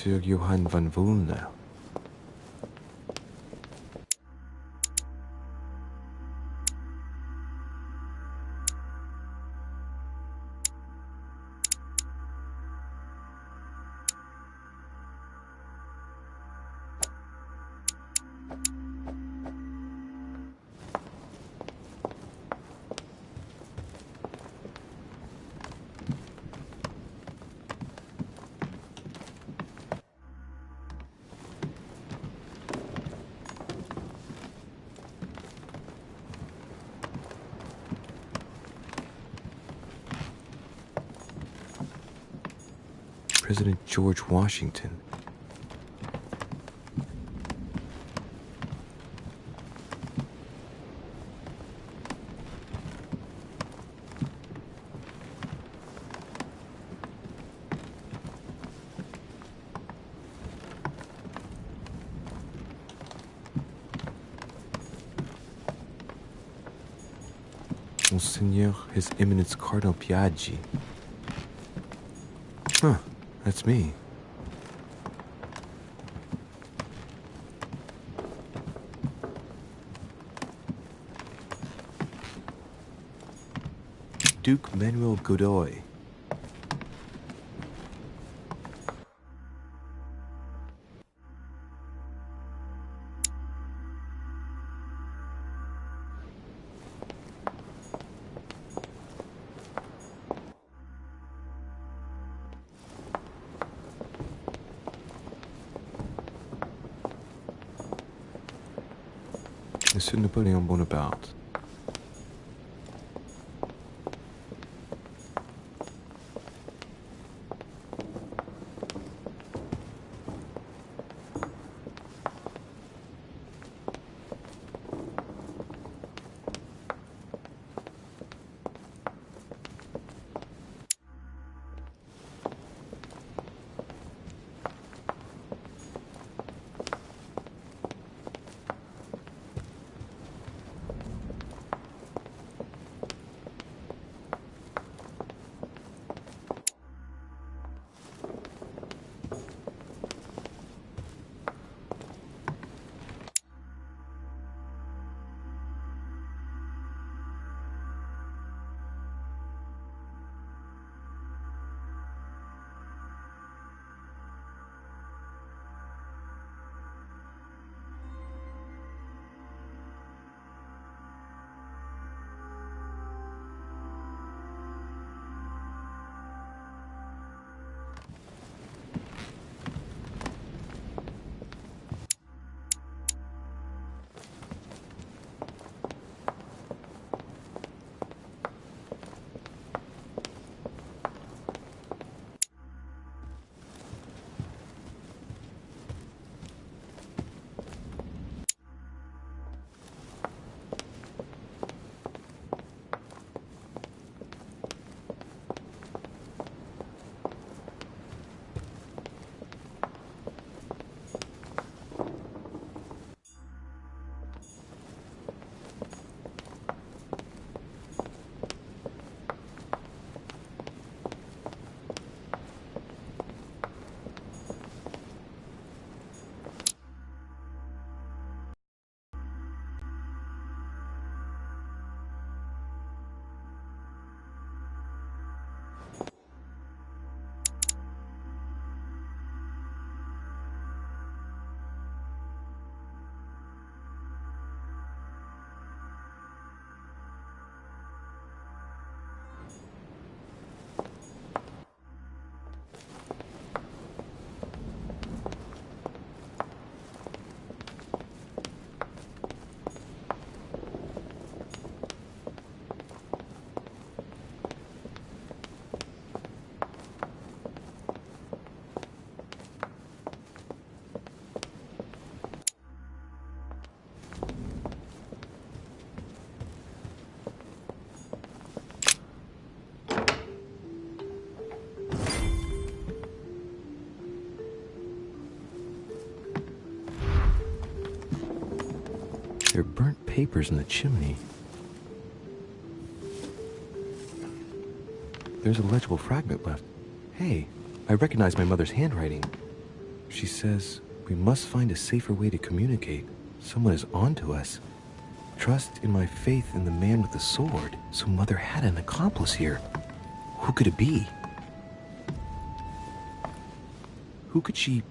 Sir Johan van Volnau. President George Washington. Monseigneur, His Eminence Cardinal Piaggi. Huh, that's me. Duke Manuel Godoy. Monsieur Napoleon Bonaparte. There are burnt papers in the chimney. There's a legible fragment left. Hey, I recognize my mother's handwriting. She says we must find a safer way to communicate. Someone is onto us. Trust in my faith in the man with the sword. So Mother had an accomplice here. Who could it be? Who could she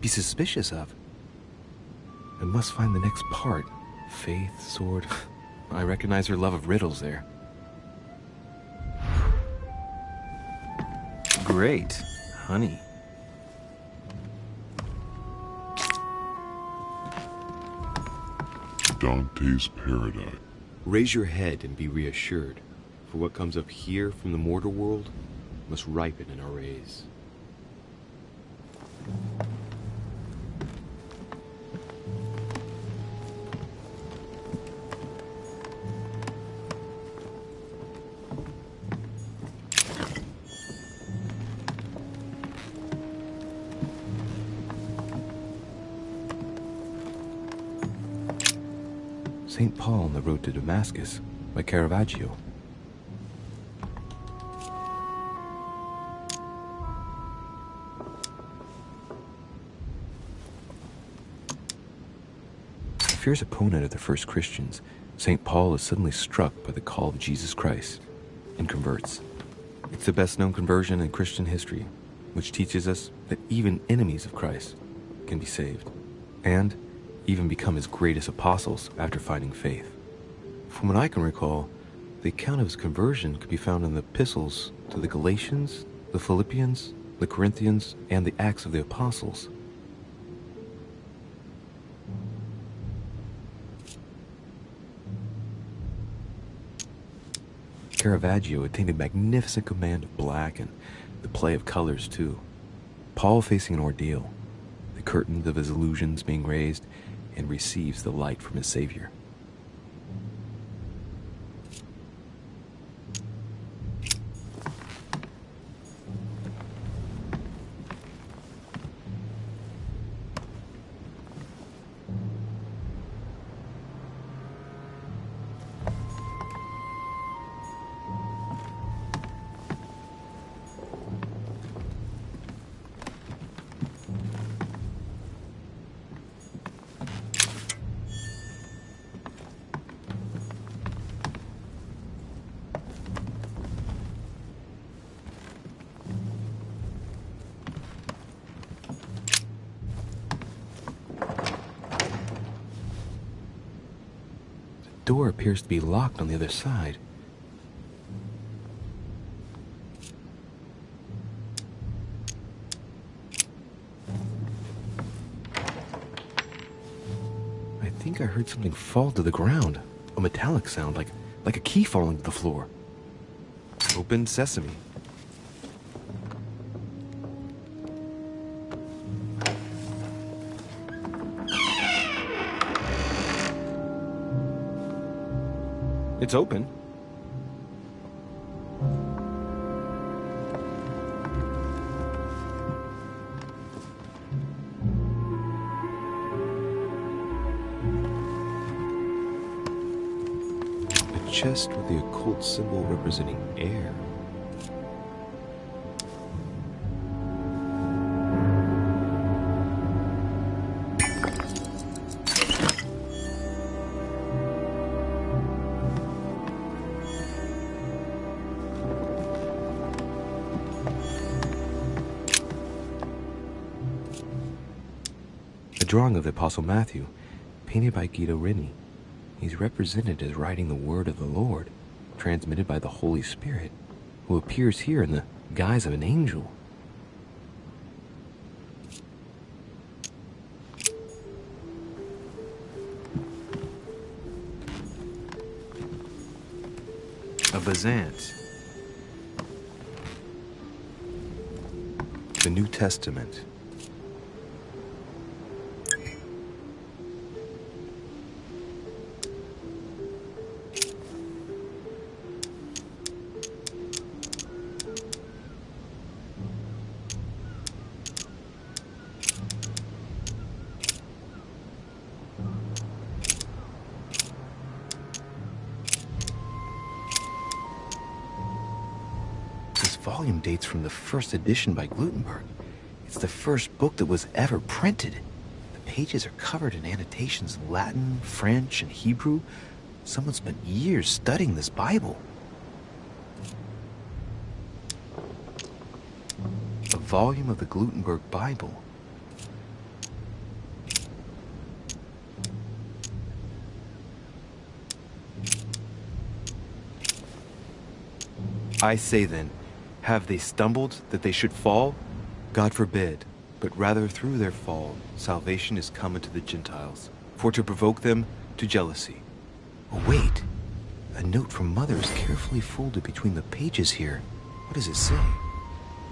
be suspicious of? I must find the next part. Faith, sword. I recognize her love of riddles there. Great. Honey. Dante's Paradise. Raise your head and be reassured, for what comes up here from the mortal world must ripen in our rays. St. Paul on the Road to Damascus by Caravaggio. A fierce opponent of the first Christians, St. Paul is suddenly struck by the call of Jesus Christ and converts. It's the best known conversion in Christian history, which teaches us that even enemies of Christ can be saved, and even become his greatest apostles after finding faith. From what I can recall, the account of his conversion could be found in the epistles to the Galatians, the Philippians, the Corinthians, and the Acts of the Apostles. Caravaggio attained a magnificent command of black and the play of colors too. Paul facing an ordeal, the curtains of his illusions being raised, and receives the light from his Savior. The door appears to be locked on the other side. I think I heard something fall to the ground. A metallic sound, like a key falling to the floor. Open sesame. It's open. A chest with the occult symbol representing air. A drawing of the Apostle Matthew, painted by Guido Reni. He's represented as writing the word of the Lord, transmitted by the Holy Spirit, who appears here in the guise of an angel. A Vazant. The New Testament. This volume dates from the first edition by Gutenberg. It's the first book that was ever printed. The pages are covered in annotations in Latin, French, and Hebrew. Someone spent years studying this Bible. A volume of the Gutenberg Bible. I say then, have they stumbled that they should fall? God forbid, but rather through their fall, salvation is come unto the Gentiles, for to provoke them to jealousy. Oh, wait, a note from Mother is carefully folded between the pages here. What does it say?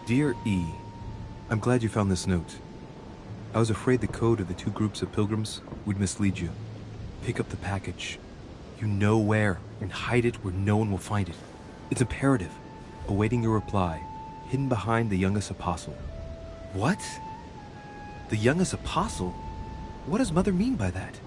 Dear E, I'm glad you found this note. I was afraid the code of the two groups of pilgrims would mislead you. Pick up the package. You know where, and hide it where no one will find it. It's imperative. Awaiting your reply, hidden behind the youngest apostle. What? The youngest apostle? What does Mother mean by that?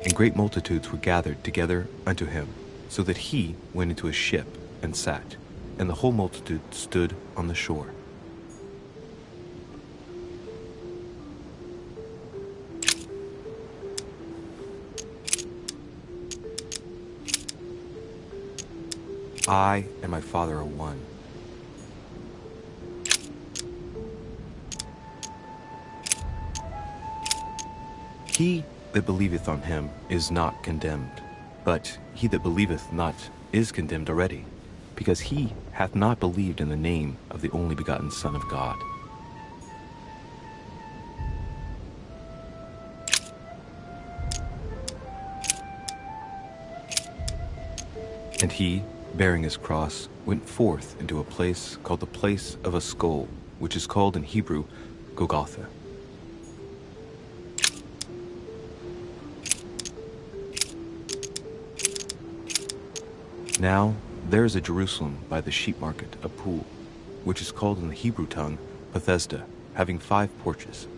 And great multitudes were gathered together unto him, so that he went into a ship and sat, and the whole multitude stood on the shore. I and my Father are one. He that believeth on him is not condemned, but he that believeth not is condemned already, because he hath not believed in the name of the only begotten Son of God. And he, bearing his cross, went forth into a place called the place of a skull, which is called in Hebrew Golgotha. Now there is at Jerusalem by the sheep market a pool, which is called in the Hebrew tongue Bethesda, having 5 porches.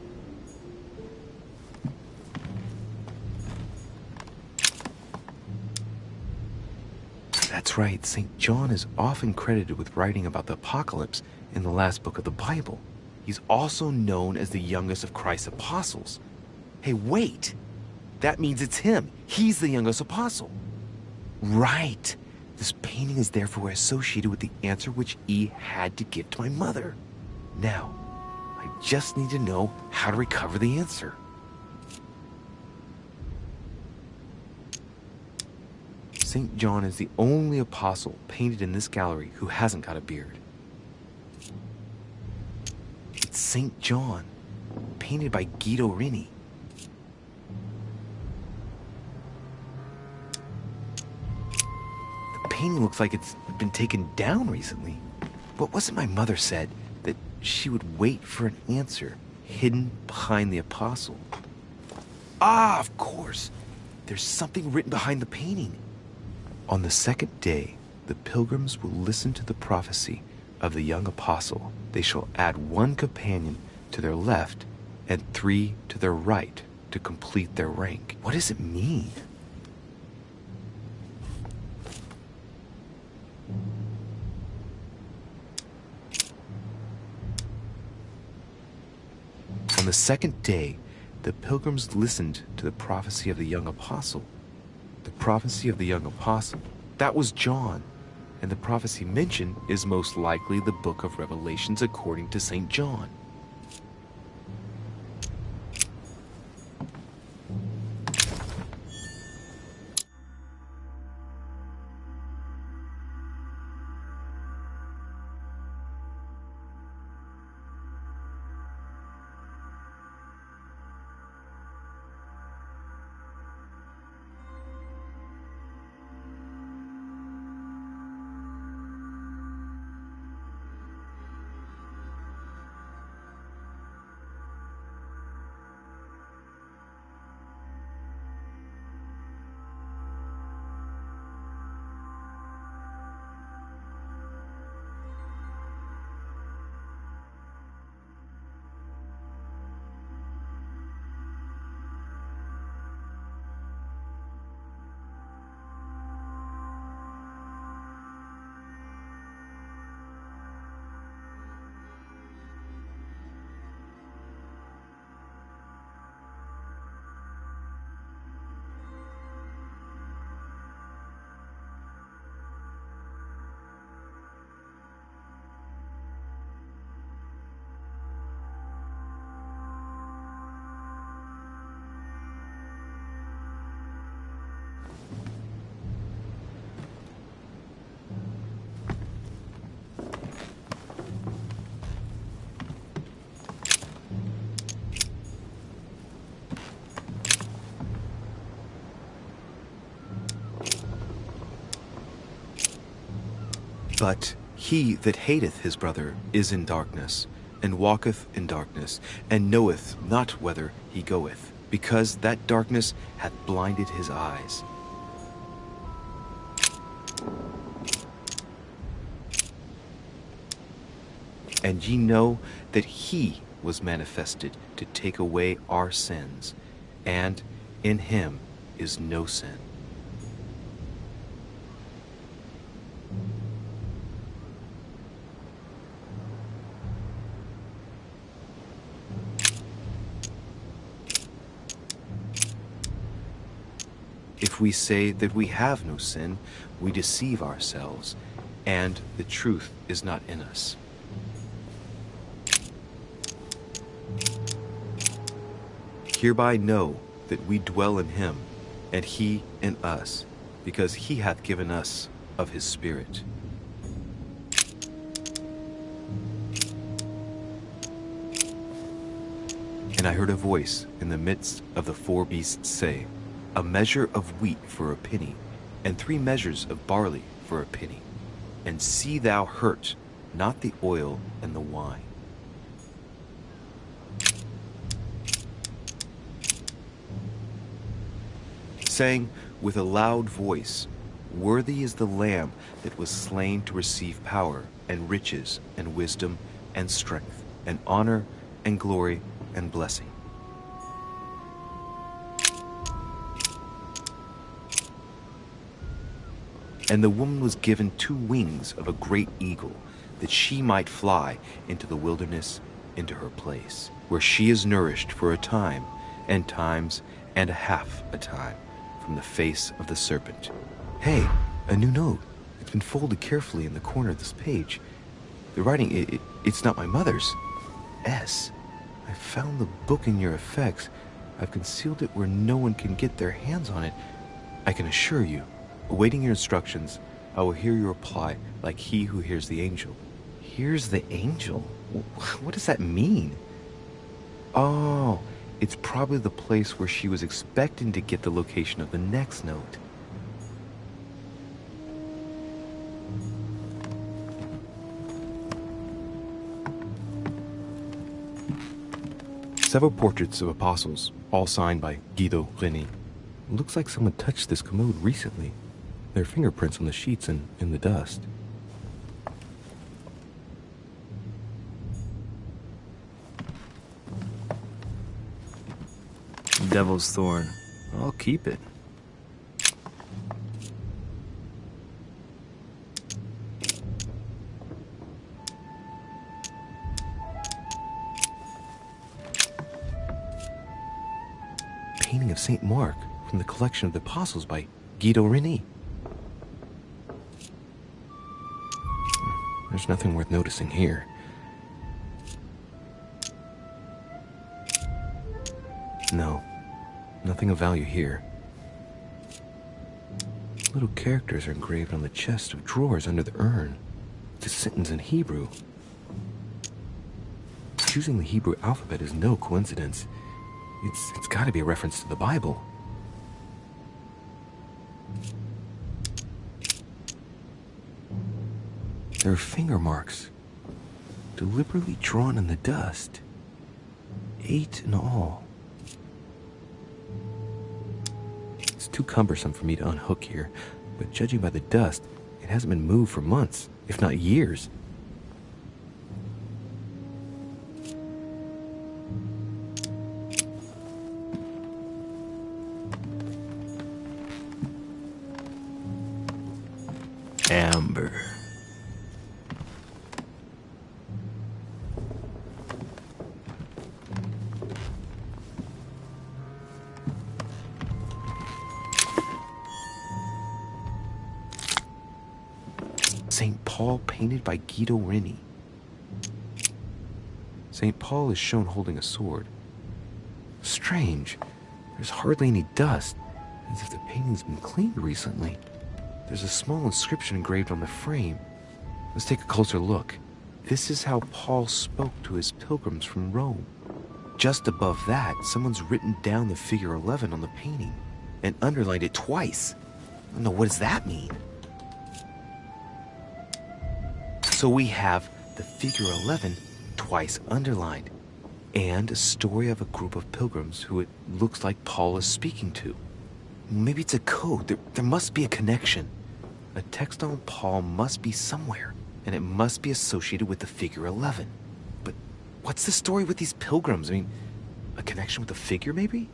That's right, St. John is often credited with writing about the apocalypse in the last book of the Bible. He's also known as the youngest of Christ's apostles. Hey, wait! That means it's him. He's the youngest apostle. Right! This painting is therefore associated with the answer which E had to give to my mother. Now, I just need to know how to recover the answer. St. John is the only apostle painted in this gallery who hasn't got a beard. It's St. John, painted by Guido Reni. The painting looks like it's been taken down recently. But wasn't my mother said that she would wait for an answer hidden behind the apostle? Ah, of course! There's something written behind the painting. On the second day, the pilgrims will listen to the prophecy of the young apostle. They shall add 1 companion to their left and 3 to their right to complete their rank. What does it mean? On the second day, the pilgrims listened to the prophecy of the young apostle. The prophecy of the young apostle, that was John, and the prophecy mentioned is most likely the book of Revelations according to St. John. But he that hateth his brother is in darkness, and walketh in darkness, and knoweth not whither he goeth, because that darkness hath blinded his eyes. And ye know that he was manifested to take away our sins, and in him is no sin. If we say that we have no sin, we deceive ourselves, and the truth is not in us. Hereby know that we dwell in him, and he in us, because he hath given us of his Spirit. And I heard a voice in the midst of the four beasts say, A measure of wheat for a penny, and 3 measures of barley for a penny. And see thou hurt not the oil and the wine. Saying with a loud voice, Worthy is the Lamb that was slain to receive power, and riches, and wisdom, and strength, and honor, and glory, and blessing. And the woman was given 2 wings of a great eagle, that she might fly into the wilderness, into her place, where she is nourished for a time, and times, and a half a time, from the face of the serpent. Hey, a new note. It's been folded carefully in the corner of this page. The writing, it's not my mother's. S. I found the book in your effects. I've concealed it where no one can get their hands on it. I can assure you, awaiting your instructions, I will hear your reply like he who hears the angel. Hears the angel? What does that mean? Oh, it's probably the place where she was expecting to get the location of the next note. Several portraits of apostles, all signed by Guido Reni. Looks like someone touched this commode recently. There are fingerprints on the sheets and in the dust. Devil's Thorn. I'll keep it. Painting of St. Mark from the collection of the Apostles by Guido Reni. There's nothing worth noticing here. No, nothing of value here. Little characters are engraved on the chest of drawers under the urn. It's a sentence in Hebrew. Choosing the Hebrew alphabet is no coincidence. It's got to be a reference to the Bible. There are finger marks, deliberately drawn in the dust. 8 in all. It's too cumbersome for me to unhook here, but judging by the dust, it hasn't been moved for months, if not years. Amber. St. Paul painted by Guido Reni. St. Paul is shown holding a sword. Strange. There's hardly any dust, as if the painting's been cleaned recently. There's a small inscription engraved on the frame. Let's take a closer look. This is how Paul spoke to his pilgrims from Rome. Just above that, someone's written down the figure 11 on the painting and underlined it twice. I don't know, what does that mean? So we have the figure 11 twice underlined, and a story of a group of pilgrims who it looks like Paul is speaking to. Maybe it's a code. There must be a connection. A text on Paul must be somewhere, and it must be associated with the figure 11. But what's the story with these pilgrims? I mean, a connection with the figure, maybe?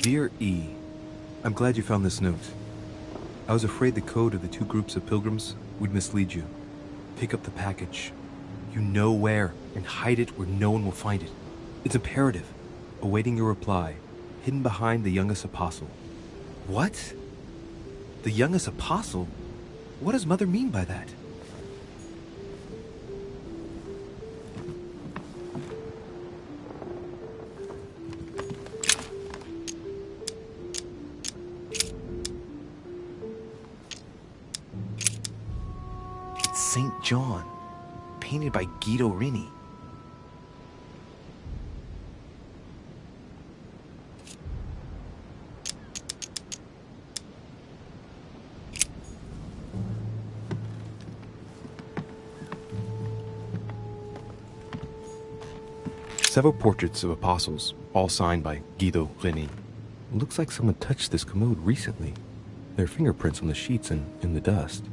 Dear E, I'm glad you found this note. I was afraid the code of the two groups of pilgrims would mislead you. Pick up the package. You know where, and hide it where no one will find it. It's imperative. Awaiting your reply, hidden behind the youngest apostle. What? The youngest apostle? What does Mother mean by that? John, painted by Guido Rini. Several portraits of apostles, all signed by Guido Rini. It looks like someone touched this commode recently. There are fingerprints on the sheets and in the dust.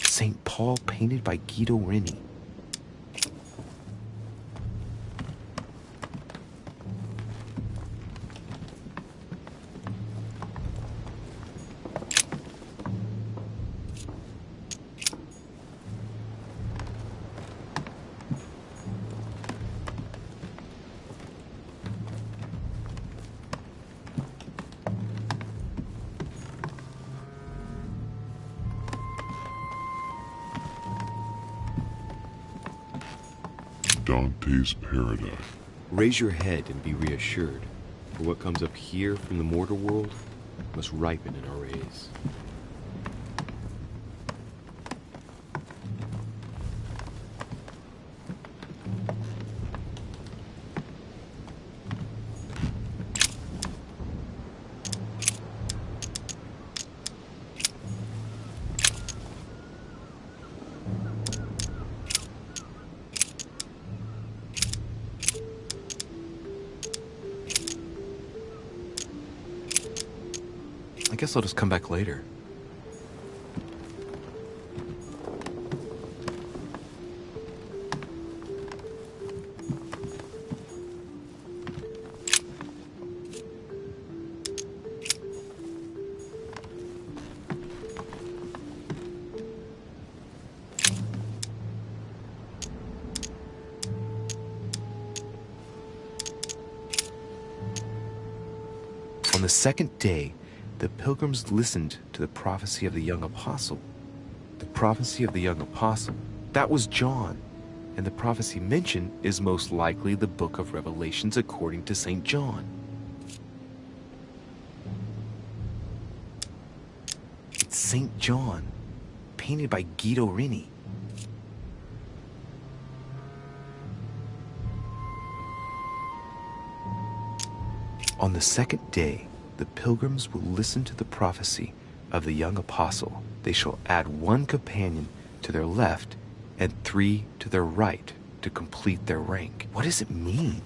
St. Paul, painted by Guido Rini. Dante's Paradise. Raise your head and be reassured, for what comes up here from the mortal world must ripen in our rays. I guess I'll just come back later. On the second day, the pilgrims listened to the prophecy of the young apostle. The prophecy of the young apostle, that was John, and the prophecy mentioned is most likely the book of Revelations according to St. John. It's St. John, painted by Guido Rini. On the second day, the pilgrims will listen to the prophecy of the young apostle. They shall add one companion to their left and 3 to their right to complete their rank. What does it mean?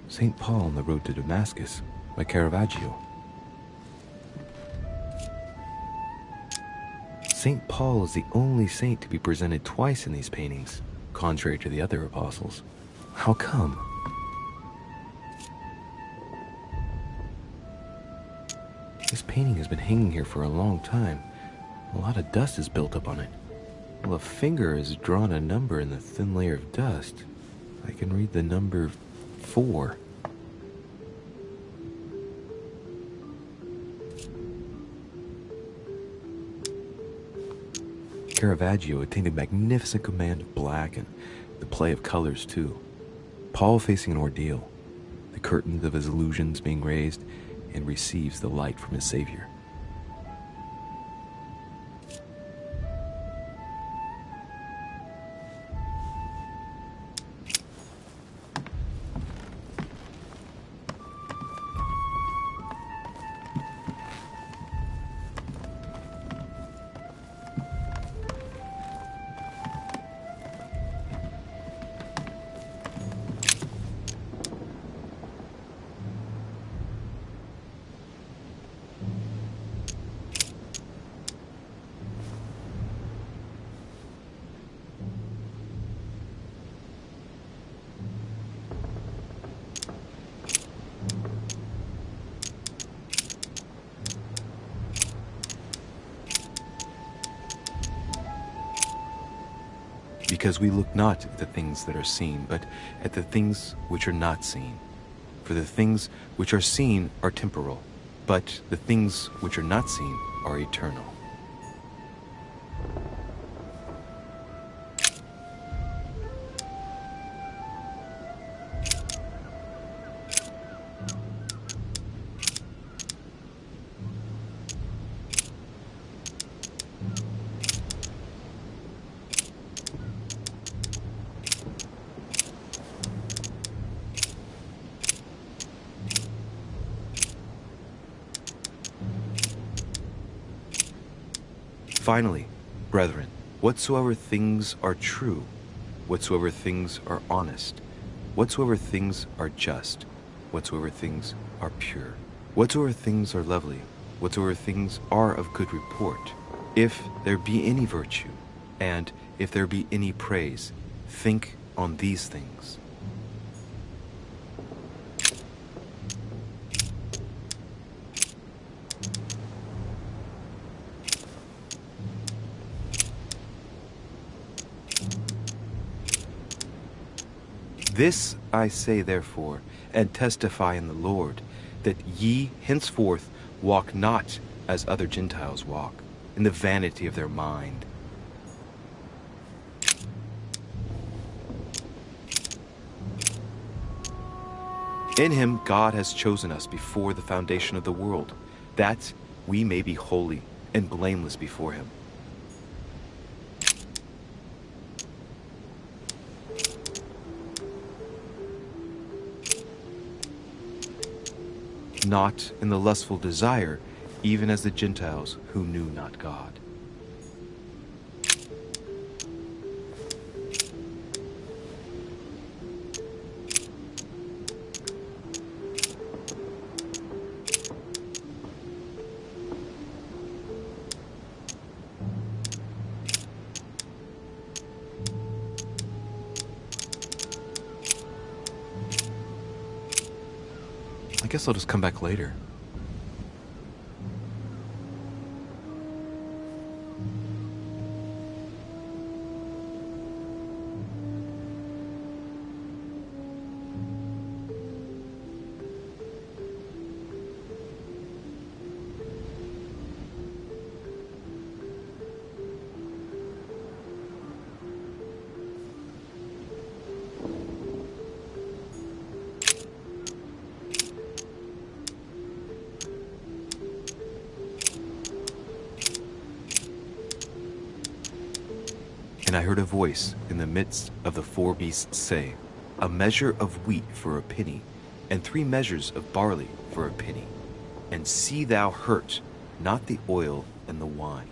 St. Paul on the Road to Damascus by Caravaggio. St. Paul is the only saint to be presented twice in these paintings, contrary to the other apostles. How come? This painting has been hanging here for a long time. A lot of dust is built up on it. Well, a finger has drawn a number in the thin layer of dust. I can read the number 4. Caravaggio attained a magnificent command of black and the play of colors too. Paul facing an ordeal, the curtains of his illusions being raised, and receives the light from his Savior. Because we look not at the things that are seen, but at the things which are not seen. For the things which are seen are temporal, but the things which are not seen are eternal. Finally, brethren, whatsoever things are true, whatsoever things are honest, whatsoever things are just, whatsoever things are pure, whatsoever things are lovely, whatsoever things are of good report, if there be any virtue, and if there be any praise, think on these things. This I say therefore, and testify in the Lord, that ye henceforth walk not as other Gentiles walk, in the vanity of their mind. In him God has chosen us before the foundation of the world, that we may be holy and blameless before him. Not in the lustful desire, even as the Gentiles who knew not God. I guess I'll just come back later. And I heard a voice in the midst of the four beasts say, a measure of wheat for a penny, and 3 measures of barley for a penny. And see thou hurt not the oil and the wine.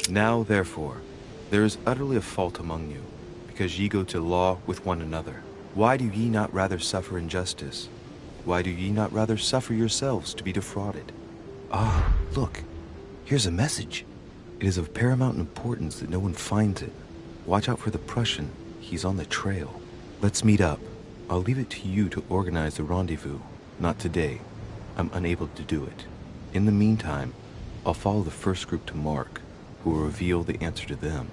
Now, therefore, there is utterly a fault among you, because ye go to law with one another. Why do ye not rather suffer injustice? Why do ye not rather suffer yourselves to be defrauded? Ah, look, here's a message. It is of paramount importance that no one finds it. Watch out for the Prussian. He's on the trail. Let's meet up. I'll leave it to you to organize the rendezvous. Not today. I'm unable to do it. In the meantime, I'll follow the first group to Mark, who will reveal the answer to them.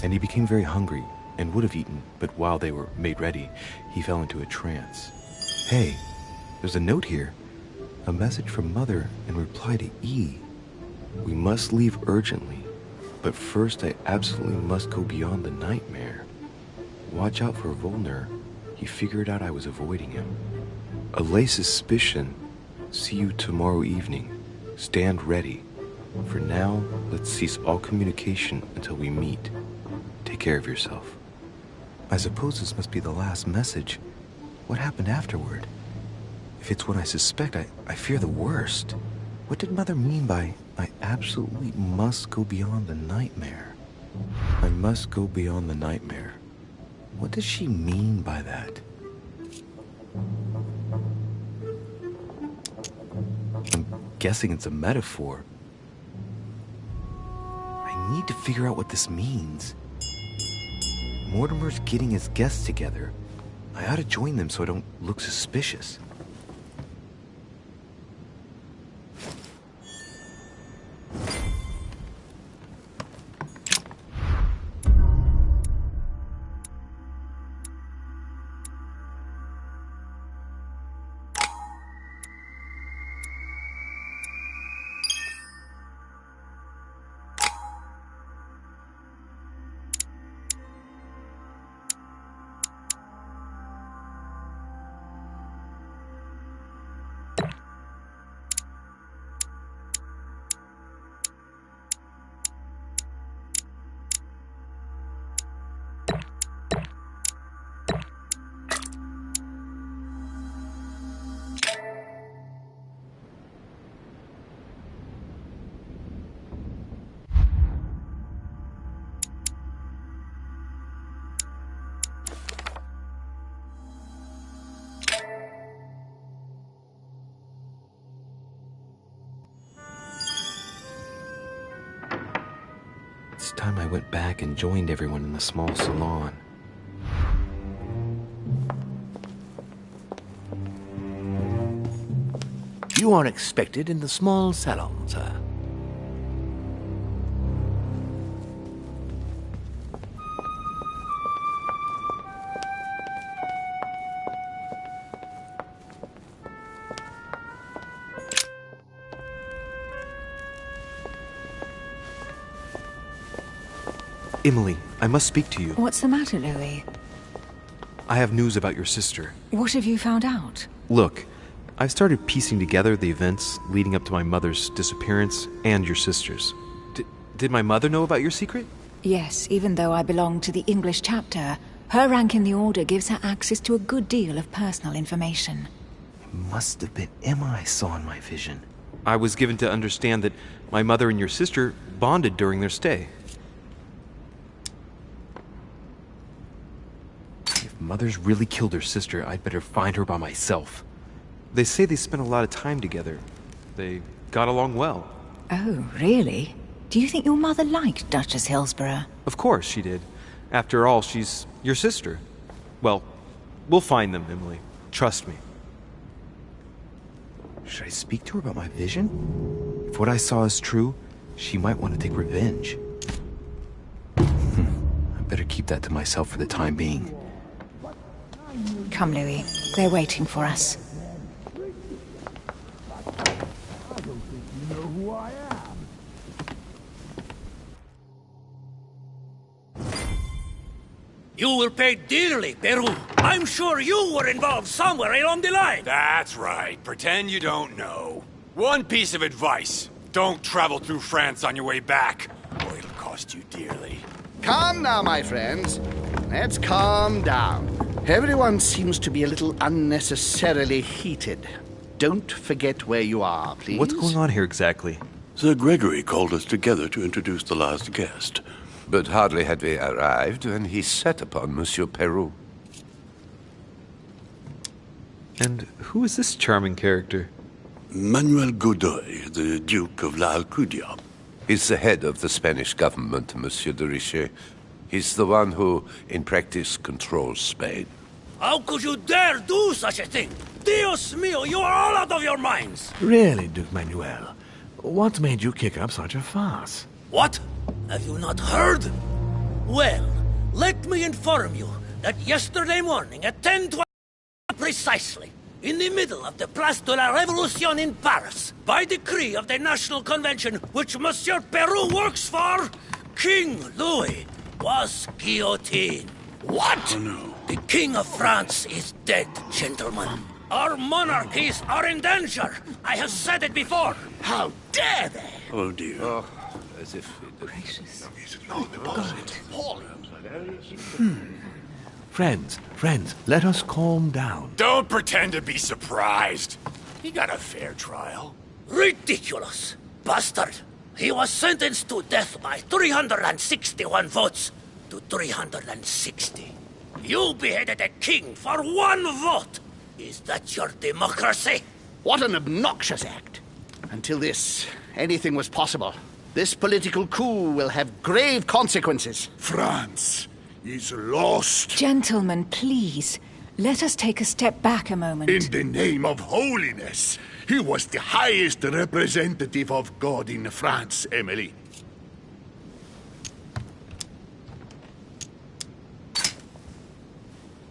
And he became very hungry and would have eaten, but while they were made ready, he fell into a trance. Hey, there's a note here. A message from Mother in reply to E. We must leave urgently, but first I absolutely must go beyond the nightmare. Watch out for Volner. He figured out I was avoiding him. Allay suspicion. See you tomorrow evening. Stand ready. For now, let's cease all communication until we meet. Take care of yourself. I suppose this must be the last message. What happened afterward? If it's what I suspect, I fear the worst. What did Mother mean by, I absolutely must go beyond the nightmare? I must go beyond the nightmare. What does she mean by that? I'm guessing it's a metaphor. I need to figure out what this means. Mortimer's getting his guests together. I ought to join them so I don't look suspicious. It's time I went back and joined everyone in the small salon. You are expected in the small salon, sir. Emily, I must speak to you. What's the matter, Louis? I have news about your sister. What have you found out? Look, I've started piecing together the events leading up to my mother's disappearance and your sister's. Did my mother know about your secret? Yes, even though I belong to the English chapter, her rank in the Order gives her access to a good deal of personal information. It must have been Emma I saw in my vision. I was given to understand that my mother and your sister bonded during their stay. If Mother's really killed her sister, I'd better find her by myself. They say they spent a lot of time together. They got along well. Oh, really? Do you think your mother liked Duchess Hillsborough? Of course she did. After all, she's your sister. Well, we'll find them, Emily. Trust me. Should I speak to her about my vision? If what I saw is true, she might want to take revenge. I better keep that to myself for the time being. Come, Louis. They're waiting for us. You will pay dearly, Peru. I'm sure you were involved somewhere along the line. That's right. Pretend you don't know. One piece of advice. Don't travel through France on your way back, or it'll cost you dearly. Calm now, my friends. Let's calm down. Everyone seems to be a little unnecessarily heated. Don't forget where you are, please. What's going on here exactly? Sir Gregory called us together to introduce the last guest. But hardly had we arrived when he set upon Monsieur Peru. And who is this charming character? Manuel Godoy, the Duke of La Alcudia. He's the head of the Spanish government, Monsieur de Richet. He's the one who, in practice, controls Spain. How could you dare do such a thing? Dios mío, you are all out of your minds! Really, Duke Manuel? What made you kick up such a fuss? What? Have you not heard? Well, let me inform you that yesterday morning at 10:20 precisely, in the middle of the Place de la Révolution in Paris, by decree of the National Convention which Monsieur Peru works for, King Louis was guillotined. What? Oh, no. The King of France is dead, gentlemen. Our monarchies are in danger. I have said it before. How dare they? Oh, dear. Oh, as if... Gracious. Friends, let us calm down. Don't pretend to be surprised. He got a fair trial. Ridiculous! Bastard! He was sentenced to death by 361 votes to 360. You beheaded a king for one vote! Is that your democracy? What an obnoxious act. Until this, anything was possible. This political coup will have grave consequences. France is lost. Gentlemen, please. Let us take a step back a moment. In the name of holiness. He was the highest representative of God in France, Emily.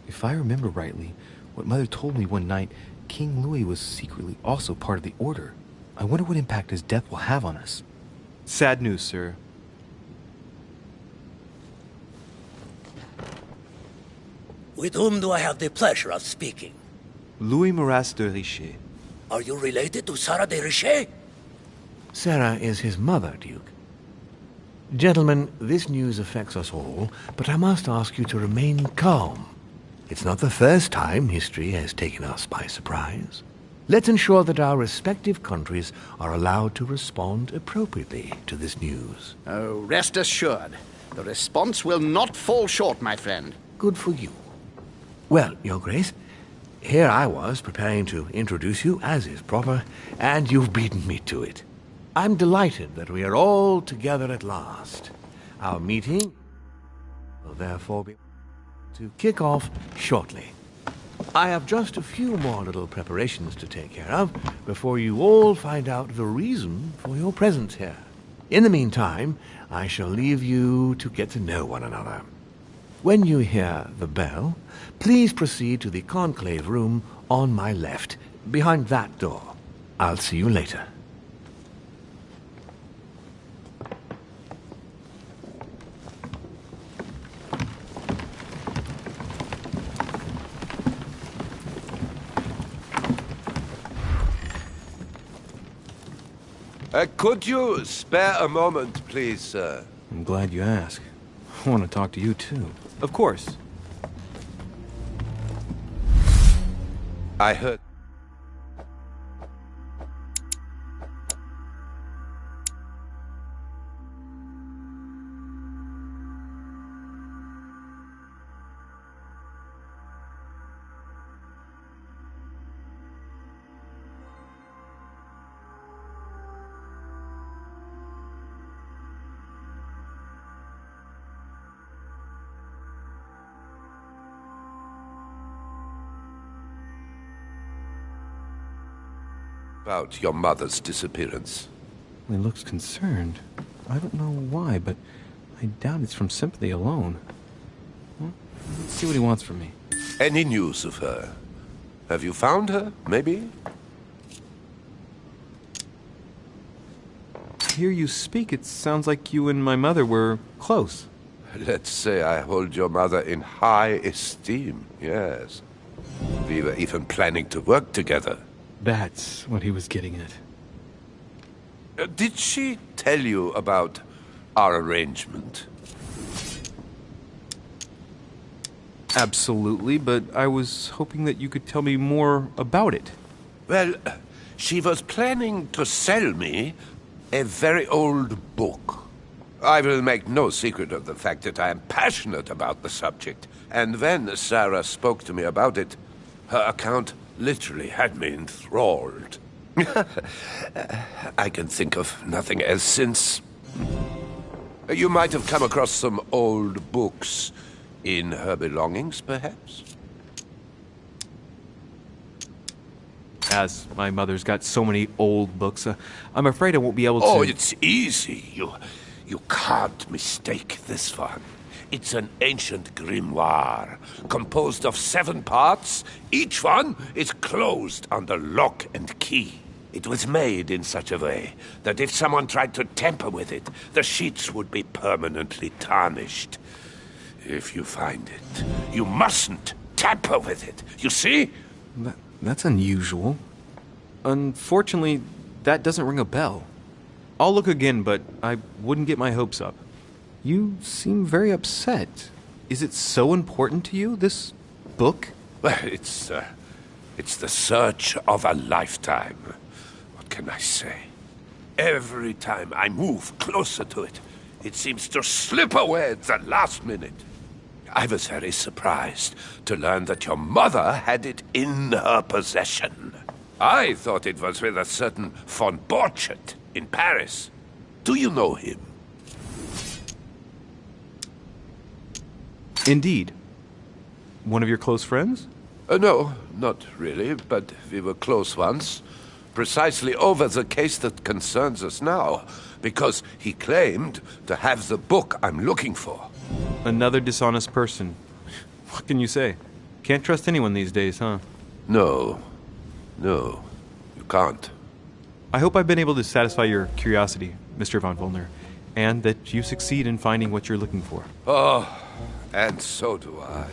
If I remember rightly, what Mother told me one night, King Louis was secretly also part of the Order. I wonder what impact his death will have on us. Sad news, sir. With whom do I have the pleasure of speaking? Louis Maras de Richet. Are you related to Sarah de Richet? Sarah is his mother, Duke. Gentlemen, this news affects us all, but I must ask you to remain calm. It's not the first time history has taken us by surprise. Let's ensure that our respective countries are allowed to respond appropriately to this news. Oh, rest assured. The response will not fall short, my friend. Good for you. Well, Your Grace, here I was preparing to introduce you, as is proper, and you've beaten me to it. I'm delighted that we are all together at last. Our meeting will therefore be to kick off shortly. I have just a few more little preparations to take care of before you all find out the reason for your presence here. In the meantime, I shall leave you to get to know one another. When you hear the bell, please proceed to the conclave room on my left, behind that door. I'll see you later. Could you spare a moment, please, sir? I'm glad you asked. I want to talk to you, too. Of course. I heard... about your mother's disappearance. He looks concerned. I don't know why, but I doubt it's from sympathy alone. Well, let's see what he wants from me. Any news of her? Have you found her, maybe? To hear you speak, it sounds like you and my mother were close. Let's say I hold your mother in high esteem, yes. We were even planning to work together. That's what he was getting at. Did she tell you about our arrangement? Absolutely, but I was hoping that you could tell me more about it. Well, she was planning to sell me a very old book. I will make no secret of the fact that I am passionate about the subject, and when Sarah spoke to me about it, her account literally had me enthralled. I can think of nothing else since. You might have come across some old books in her belongings, perhaps? As my mother's got so many old books, I'm afraid I won't be able to... Oh, it's easy. You can't mistake this one. It's an ancient grimoire, composed of 7 parts. Each one is closed under lock and key. It was made in such a way that if someone tried to tamper with it, the sheets would be permanently tarnished. If you find it, you mustn't tamper with it. You see? That's unusual. Unfortunately, that doesn't ring a bell. I'll look again, but I wouldn't get my hopes up. You seem very upset. Is it so important to you, this book? Well, it's the search of a lifetime. What can I say? Every time I move closer to it, it seems to slip away at the last minute. I was very surprised to learn that your mother had it in her possession. I thought it was with a certain von Borchardt in Paris. Do you know him? Indeed. One of your close friends? No, not really, but we were close once. Precisely over the case that concerns us now, because he claimed to have the book I'm looking for. Another dishonest person. What can you say? Can't trust anyone these days, huh? No, you can't. I hope I've been able to satisfy your curiosity, Mr. von Wollner, and that you succeed in finding what you're looking for. Oh, and so do I.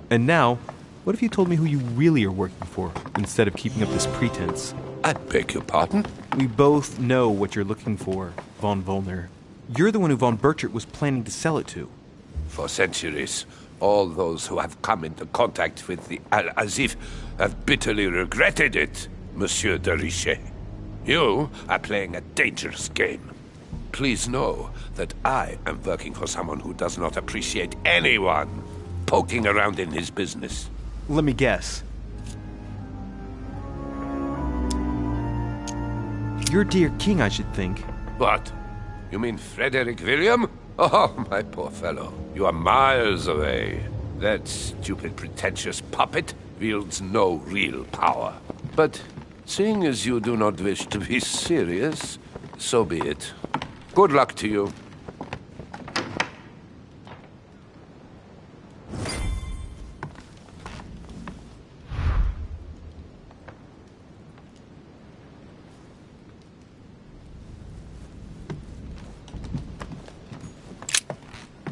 And now, what if you told me who you really are working for, instead of keeping up this pretense? I beg your pardon? We both know what you're looking for, von Wollner. You're the one who von Borchardt was planning to sell it to. For centuries, all those who have come into contact with the Al-Azif have bitterly regretted it, Monsieur de Richet. You are playing a dangerous game. Please know that I am working for someone who does not appreciate anyone poking around in his business. Let me guess. Your dear king, I should think. What? You mean Frederick William? Oh, my poor fellow. You are miles away. That stupid, pretentious puppet wields no real power. But seeing as you do not wish to be serious, so be it. Good luck to you.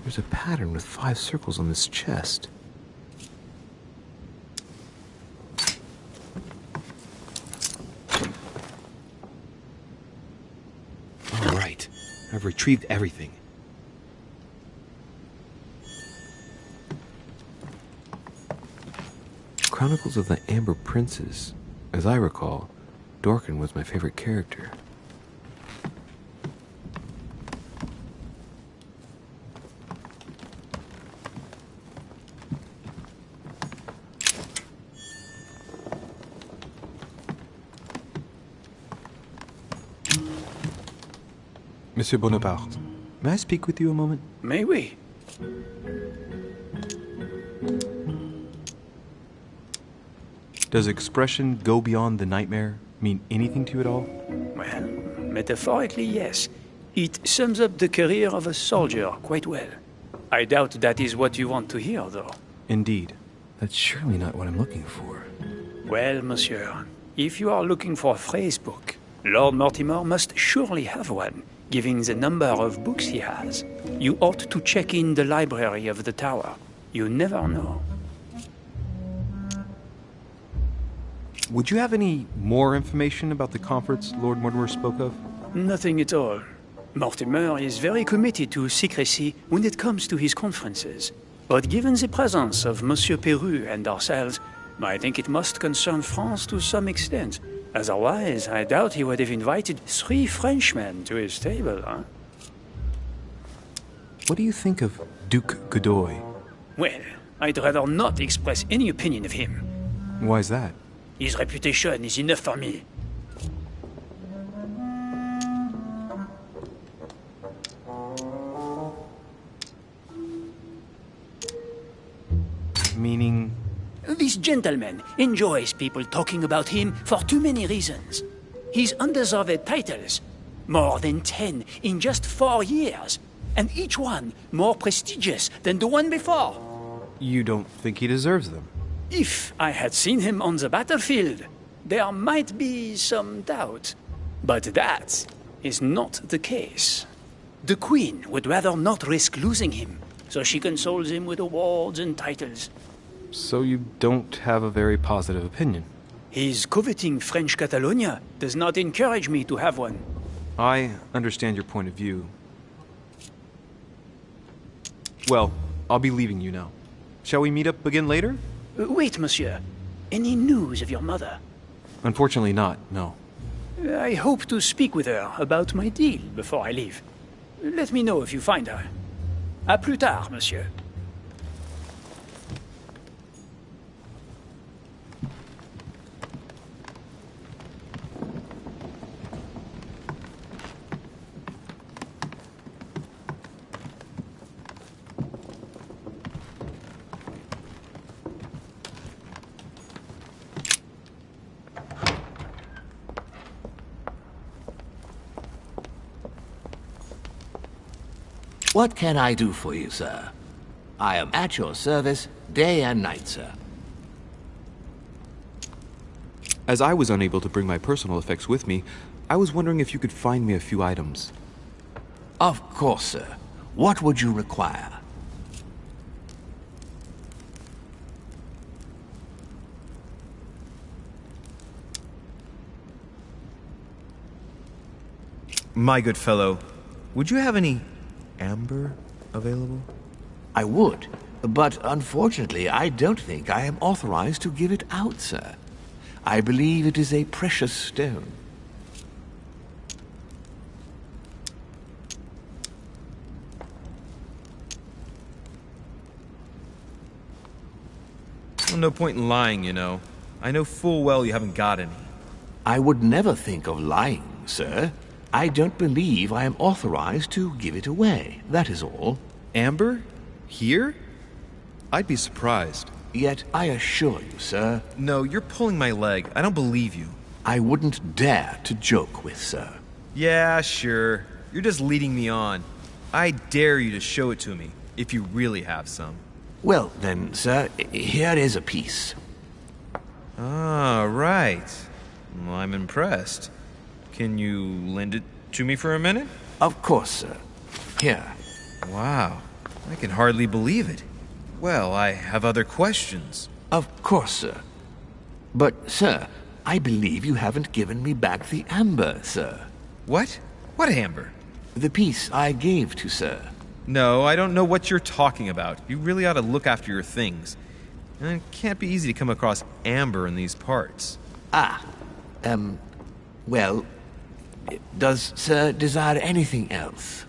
There's a pattern with 5 circles on this chest. All right. I've retrieved everything. Chronicles of the Amber Princes. As I recall, Dorkin was my favorite character. Monsieur Bonaparte, may I speak with you a moment? May we? Does expression "go beyond the nightmare" mean anything to you at all? Well, metaphorically, yes. It sums up the career of a soldier quite well. I doubt that is what you want to hear, though. Indeed. That's surely not what I'm looking for. Well, monsieur, if you are looking for a phrase book, Lord Mortimer must surely have one, given the number of books he has. You ought to check in the library of the tower. You never know. Would you have any more information about the conference Lord Mortimer spoke of? Nothing at all. Mortimer is very committed to secrecy when it comes to his conferences. But given the presence of Monsieur Peru and ourselves, I think it must concern France to some extent. Otherwise, I doubt he would have invited 3 Frenchmen to his table, huh? What do you think of Duke Godoy? Well, I'd rather not express any opinion of him. Why is that? His reputation is enough for me. Meaning? This gentleman enjoys people talking about him for too many reasons. His undeserved titles, more than 10 in just 4 years, and each one more prestigious than the one before. You don't think he deserves them? If I had seen him on the battlefield, there might be some doubt. But that is not the case. The Queen would rather not risk losing him, so she consoles him with awards and titles. So you don't have a very positive opinion? His coveting French Catalonia does not encourage me to have one. I understand your point of view. Well, I'll be leaving you now. Shall we meet up again later? Wait, monsieur. Any news of your mother? Unfortunately not, no. I hope to speak with her about my deal before I leave. Let me know if you find her. À plus tard, monsieur. What can I do for you, sir? I am at your service day and night, sir. As I was unable to bring my personal effects with me, I was wondering if you could find me a few items. Of course, sir. What would you require? My good fellow, would you have any amber available? I would, but unfortunately I don't think I am authorized to give it out, sir. I believe it is a precious stone. Well, no point in lying, you know. I know full well you haven't got any. I would never think of lying, sir. I don't believe I am authorized to give it away. That is all. Amber? Here? I'd be surprised. Yet I assure you, sir, No, you're pulling my leg. I don't believe you. I wouldn't dare to joke with sir. Yeah, sure. You're just leading me on. I dare you to show it to me, if you really have some. Well, then, sir, here is a piece. Ah, right. Well, I'm impressed. Can you lend it to me for a minute? Of course, sir. Here. Wow, I can hardly believe it. Well, I have other questions. Of course, sir. But, sir, I believe you haven't given me back the amber, sir. What? What amber? The piece I gave to sir. No, I don't know what you're talking about. You really ought to look after your things. And it can't be easy to come across amber in these parts. Well, does sir desire anything else?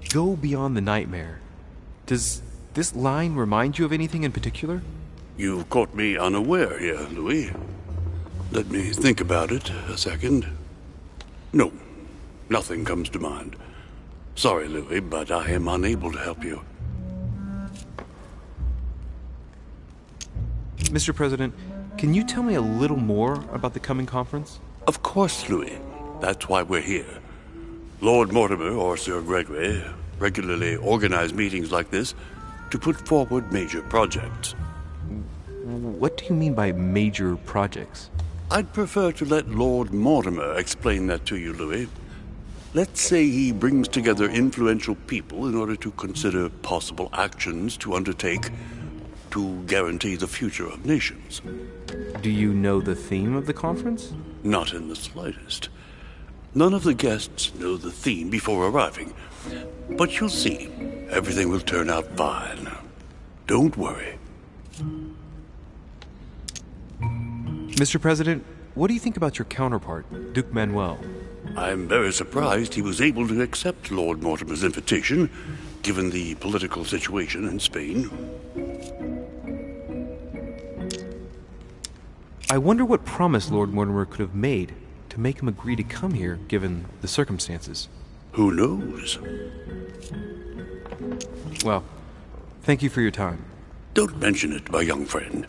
Go beyond the nightmare. Does this line remind you of anything in particular? You've caught me unaware here, Louis. Let me think about it a second. No, nothing comes to mind. Sorry, Louis, but I am unable to help you. Mr. President, can you tell me a little more about the coming conference? Of course, Louis. That's why we're here. Lord Mortimer or Sir Gregory regularly organize meetings like this to put forward major projects. What do you mean by major projects? I'd prefer to let Lord Mortimer explain that to you, Louis. Let's say he brings together influential people in order to consider possible actions to undertake to guarantee the future of nations. Do you know the theme of the conference? Not in the slightest. None of the guests know the theme before arriving. But you'll see, everything will turn out fine. Don't worry. Mr. President, what do you think about your counterpart, Duke Manuel? I'm very surprised he was able to accept Lord Mortimer's invitation, given the political situation in Spain. I wonder what promise Lord Mortimer could have made to make him agree to come here, given the circumstances. Who knows? Well, thank you for your time. Don't mention it, my young friend.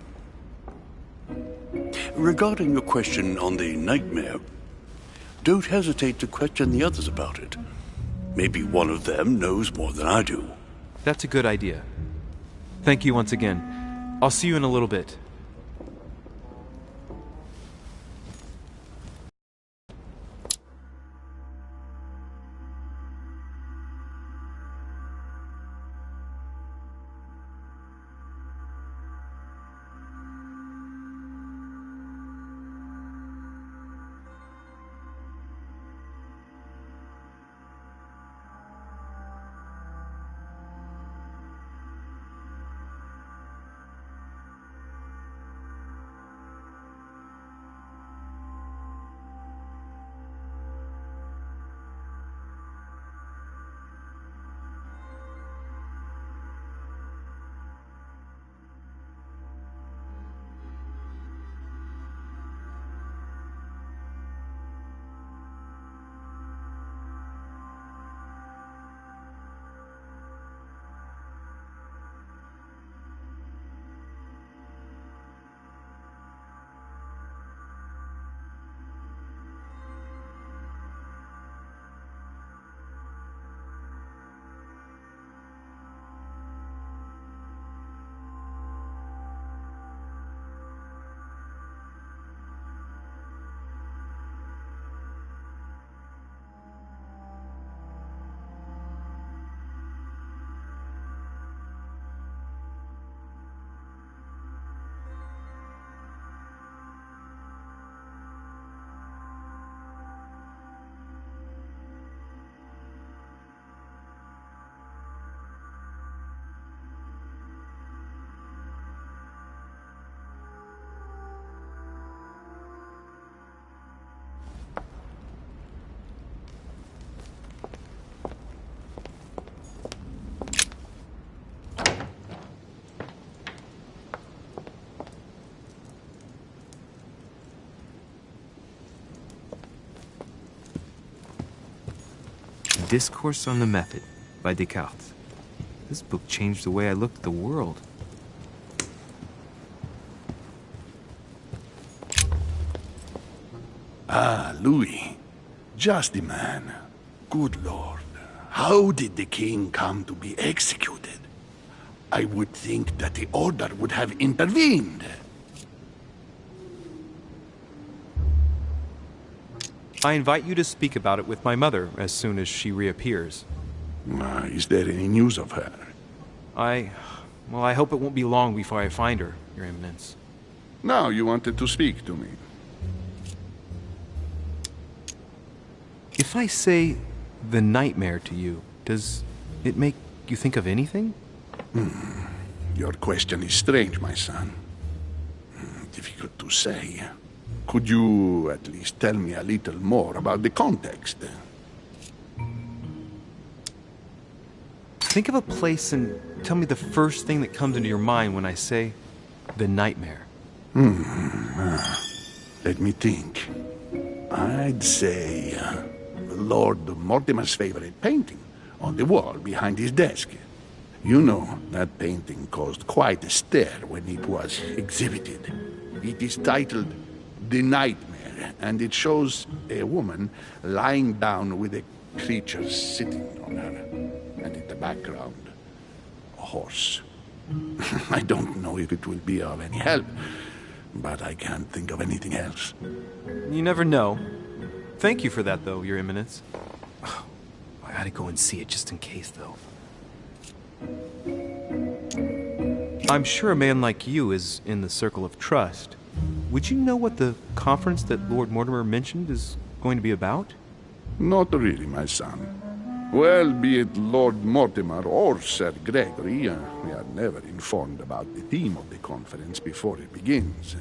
Regarding your question on the nightmare, don't hesitate to question the others about it. Maybe one of them knows more than I do. That's a good idea. Thank you once again. I'll see you in a little bit. Discourse on the Method by Descartes. This book changed the way I looked at the world. Ah, Louis. Just the man. Good Lord. How did the king come to be executed? I would think that the Order would have intervened. I invite you to speak about it with my mother as soon as she reappears. Is there any news of her? Well, I hope it won't be long before I find her, Your Eminence. Now you wanted to speak to me. If I say the nightmare to you, does it make you think of anything? Your question is strange, my son. Difficult to say. Could you at least tell me a little more about the context? Think of a place and tell me the first thing that comes into your mind when I say the nightmare. Let me think. I'd say Lord Mortimer's favorite painting on the wall behind his desk. You know, that painting caused quite a stir when it was exhibited. It is titled The Nightmare, and it shows a woman lying down with a creature sitting on her, and in the background, a horse. I don't know if it will be of any help, but I can't think of anything else. You never know. Thank you for that, though, Your Eminence. I gotta go and see it just in case, though. I'm sure a man like you is in the circle of trust. Would you know what the conference that Lord Mortimer mentioned is going to be about? Not really, my son. Well, be it Lord Mortimer or Sir Gregory, we are never informed about the theme of the conference before it begins.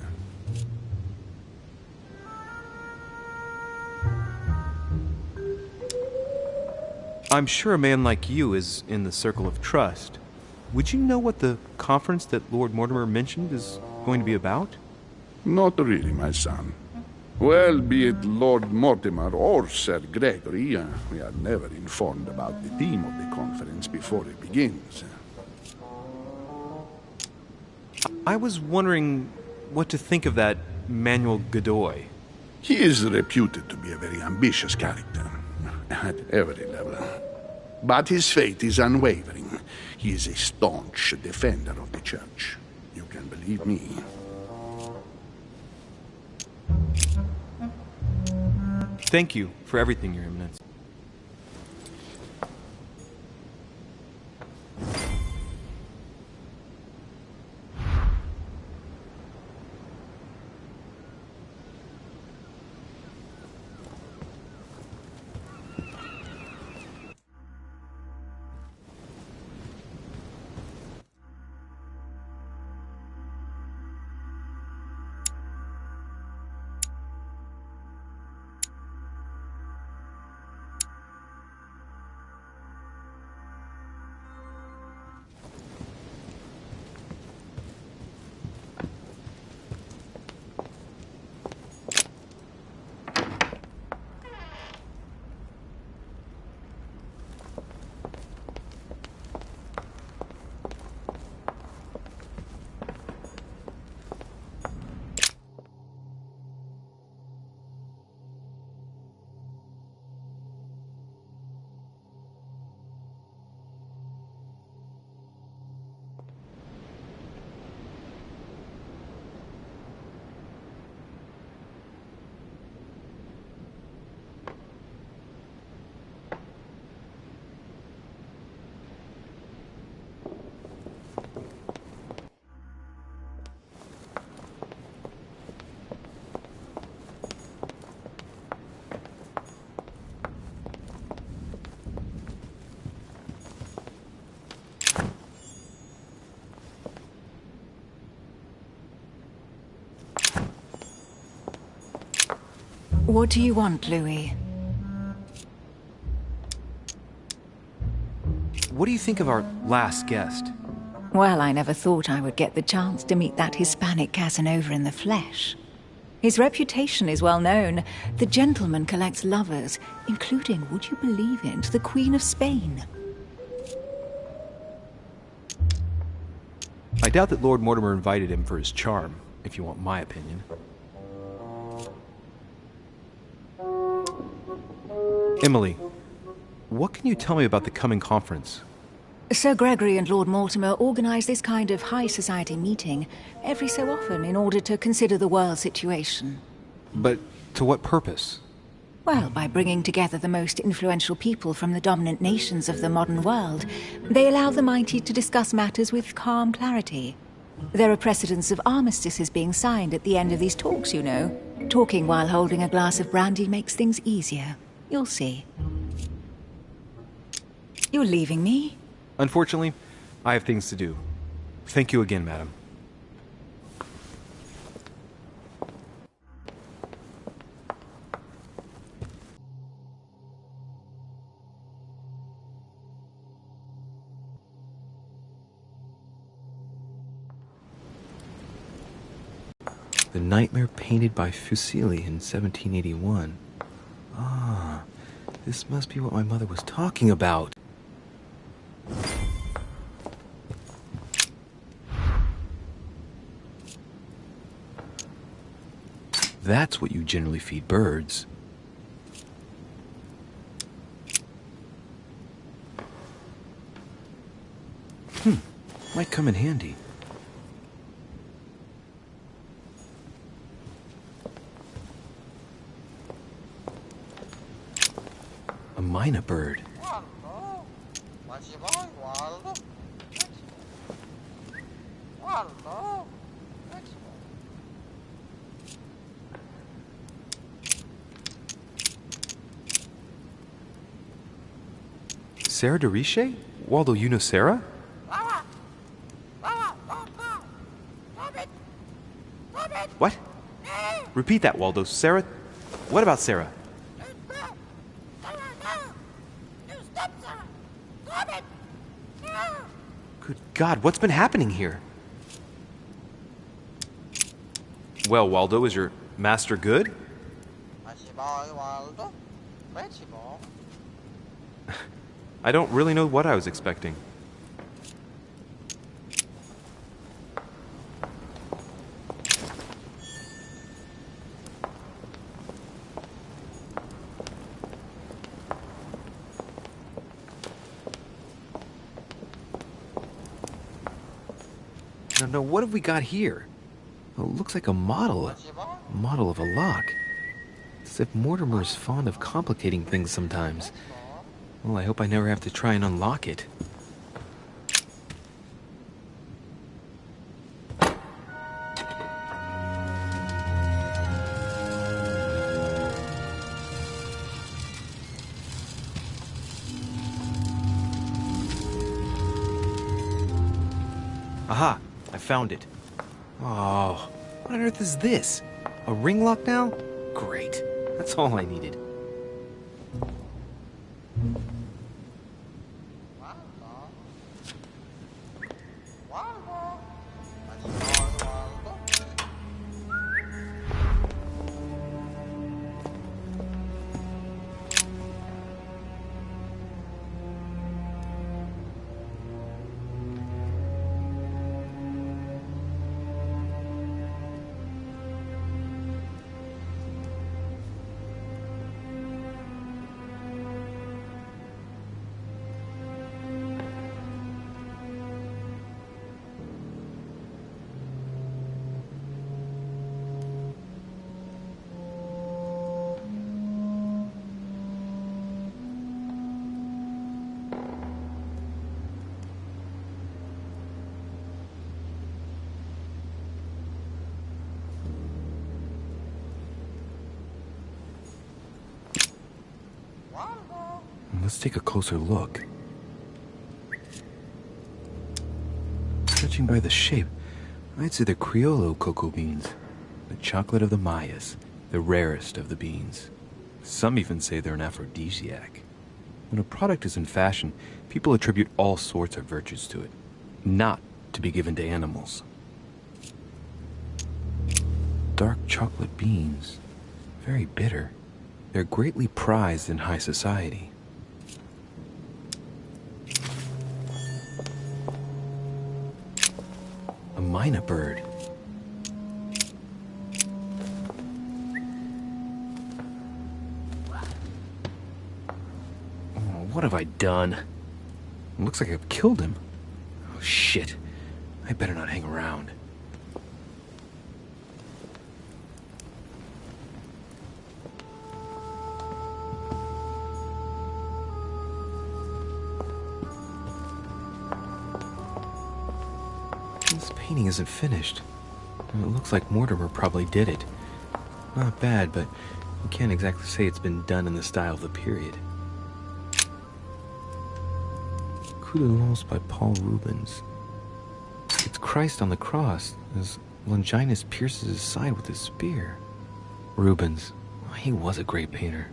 I'm sure a man like you is in the circle of trust. Would you know what the conference that Lord Mortimer mentioned is going to be about? Not really, my son. Well, be it Lord Mortimer or Sir Gregory, we are never informed about the theme of the conference before it begins. I was wondering what to think of that Manuel Godoy. He is reputed to be a very ambitious character, at every level. But his faith is unwavering. He is a staunch defender of the Church. You can believe me. Thank you for everything, Your Eminence. What do you want, Louis? What do you think of our last guest? Well, I never thought I would get the chance to meet that Hispanic Casanova in the flesh. His reputation is well known. The gentleman collects lovers, including, would you believe it, the Queen of Spain. I doubt that Lord Mortimer invited him for his charm, if you want my opinion. Emily, what can you tell me about the coming conference? Sir Gregory and Lord Mortimer organize this kind of high society meeting every so often in order to consider the world situation. But to what purpose? Well, by bringing together the most influential people from the dominant nations of the modern world, they allow the mighty to discuss matters with calm clarity. There are precedents of armistices being signed at the end of these talks, you know. Talking while holding a glass of brandy makes things easier. You'll see. You're leaving me? Unfortunately, I have things to do. Thank you again, madam. The Nightmare painted by Fuseli in 1781. Ah, this must be what my mother was talking about. That's what you generally feed birds. Might come in handy. A myna bird. Sarah de Riche? Waldo, you know Sarah? What? Repeat that, Waldo. Sarah? What about Sarah? Good God, what's been happening here? Well, Waldo, is your master good? I don't really know what I was expecting. No, what have we got here? Oh, it looks like a model. A model of a lock. It's as if Mortimer is fond of complicating things sometimes. Well, I hope I never have to try and unlock it. Aha! I found it. Oh, what on earth is this? A ring lock now? Great. That's all I needed. Let's take a closer look. Judging by the shape, I'd say they're Criollo cocoa beans. The chocolate of the Mayas, the rarest of the beans. Some even say they're an aphrodisiac. When a product is in fashion, people attribute all sorts of virtues to it, not to be given to animals. dark chocolate beans. Very bitter. They're greatly prized in high society. A mynah bird. Oh, what have I done? It looks like I've killed him. Oh, shit. I better not hang around. This painting isn't finished. And it looks like Mortimer probably did it. Not bad, but you can't exactly say it's been done in the style of the period. Coup de Lance by Paul Rubens. It's Christ on the cross as Longinus pierces his side with his spear. Rubens, he was a great painter.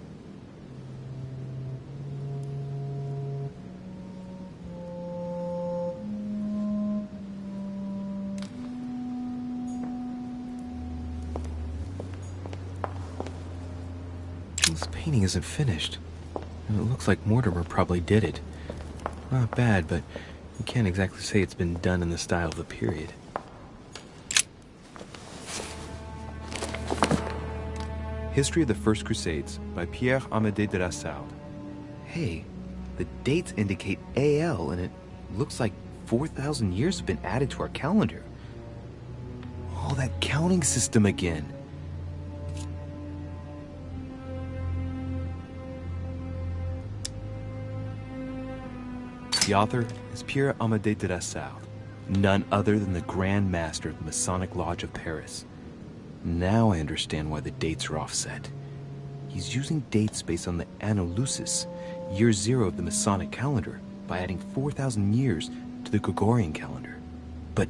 This painting isn't finished. And it looks like Mortimer probably did it. Not bad, but you can't exactly say it's been done in the style of the period. History of the First Crusades by Pierre Amédée de la Salle. Hey, the dates indicate AL, and it looks like 4,000 years have been added to our calendar. Oh, that counting system again. The author is Pierre Amédée de la Salle, none other than the Grand Master of the Masonic Lodge of Paris. Now I understand why the dates are offset. He's using dates based on the Anno Lucis, year 0 of the Masonic calendar, by adding 4,000 years to the Gregorian calendar. But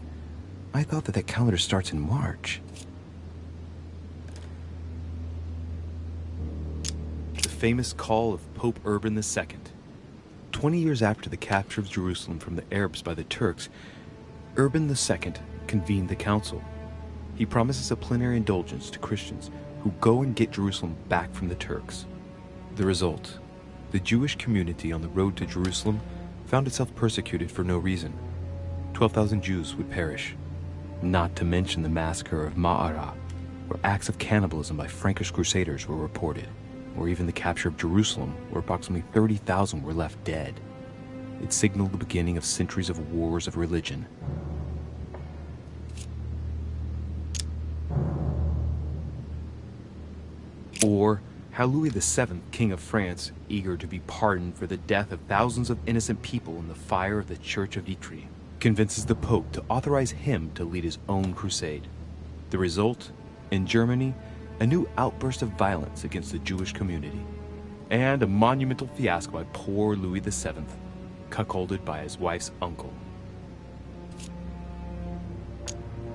I thought that calendar starts in March. The famous call of Pope Urban II. 20 years after the capture of Jerusalem from the Arabs by the Turks, Urban II convened the council. He promises a plenary indulgence to Christians who go and get Jerusalem back from the Turks. The result, the Jewish community on the road to Jerusalem found itself persecuted for no reason. 12,000 Jews would perish, not to mention the massacre of Ma'ara, where acts of cannibalism by Frankish crusaders were reported, or even the capture of Jerusalem, where approximately 30,000 were left dead. It signaled the beginning of centuries of wars of religion. Or how Louis VII, King of France, eager to be pardoned for the death of thousands of innocent people in the fire of the Church of Vitry, convinces the Pope to authorize him to lead his own crusade. The result, in Germany, a new outburst of violence against the Jewish community, and a monumental fiasco by poor Louis VII, cuckolded by his wife's uncle.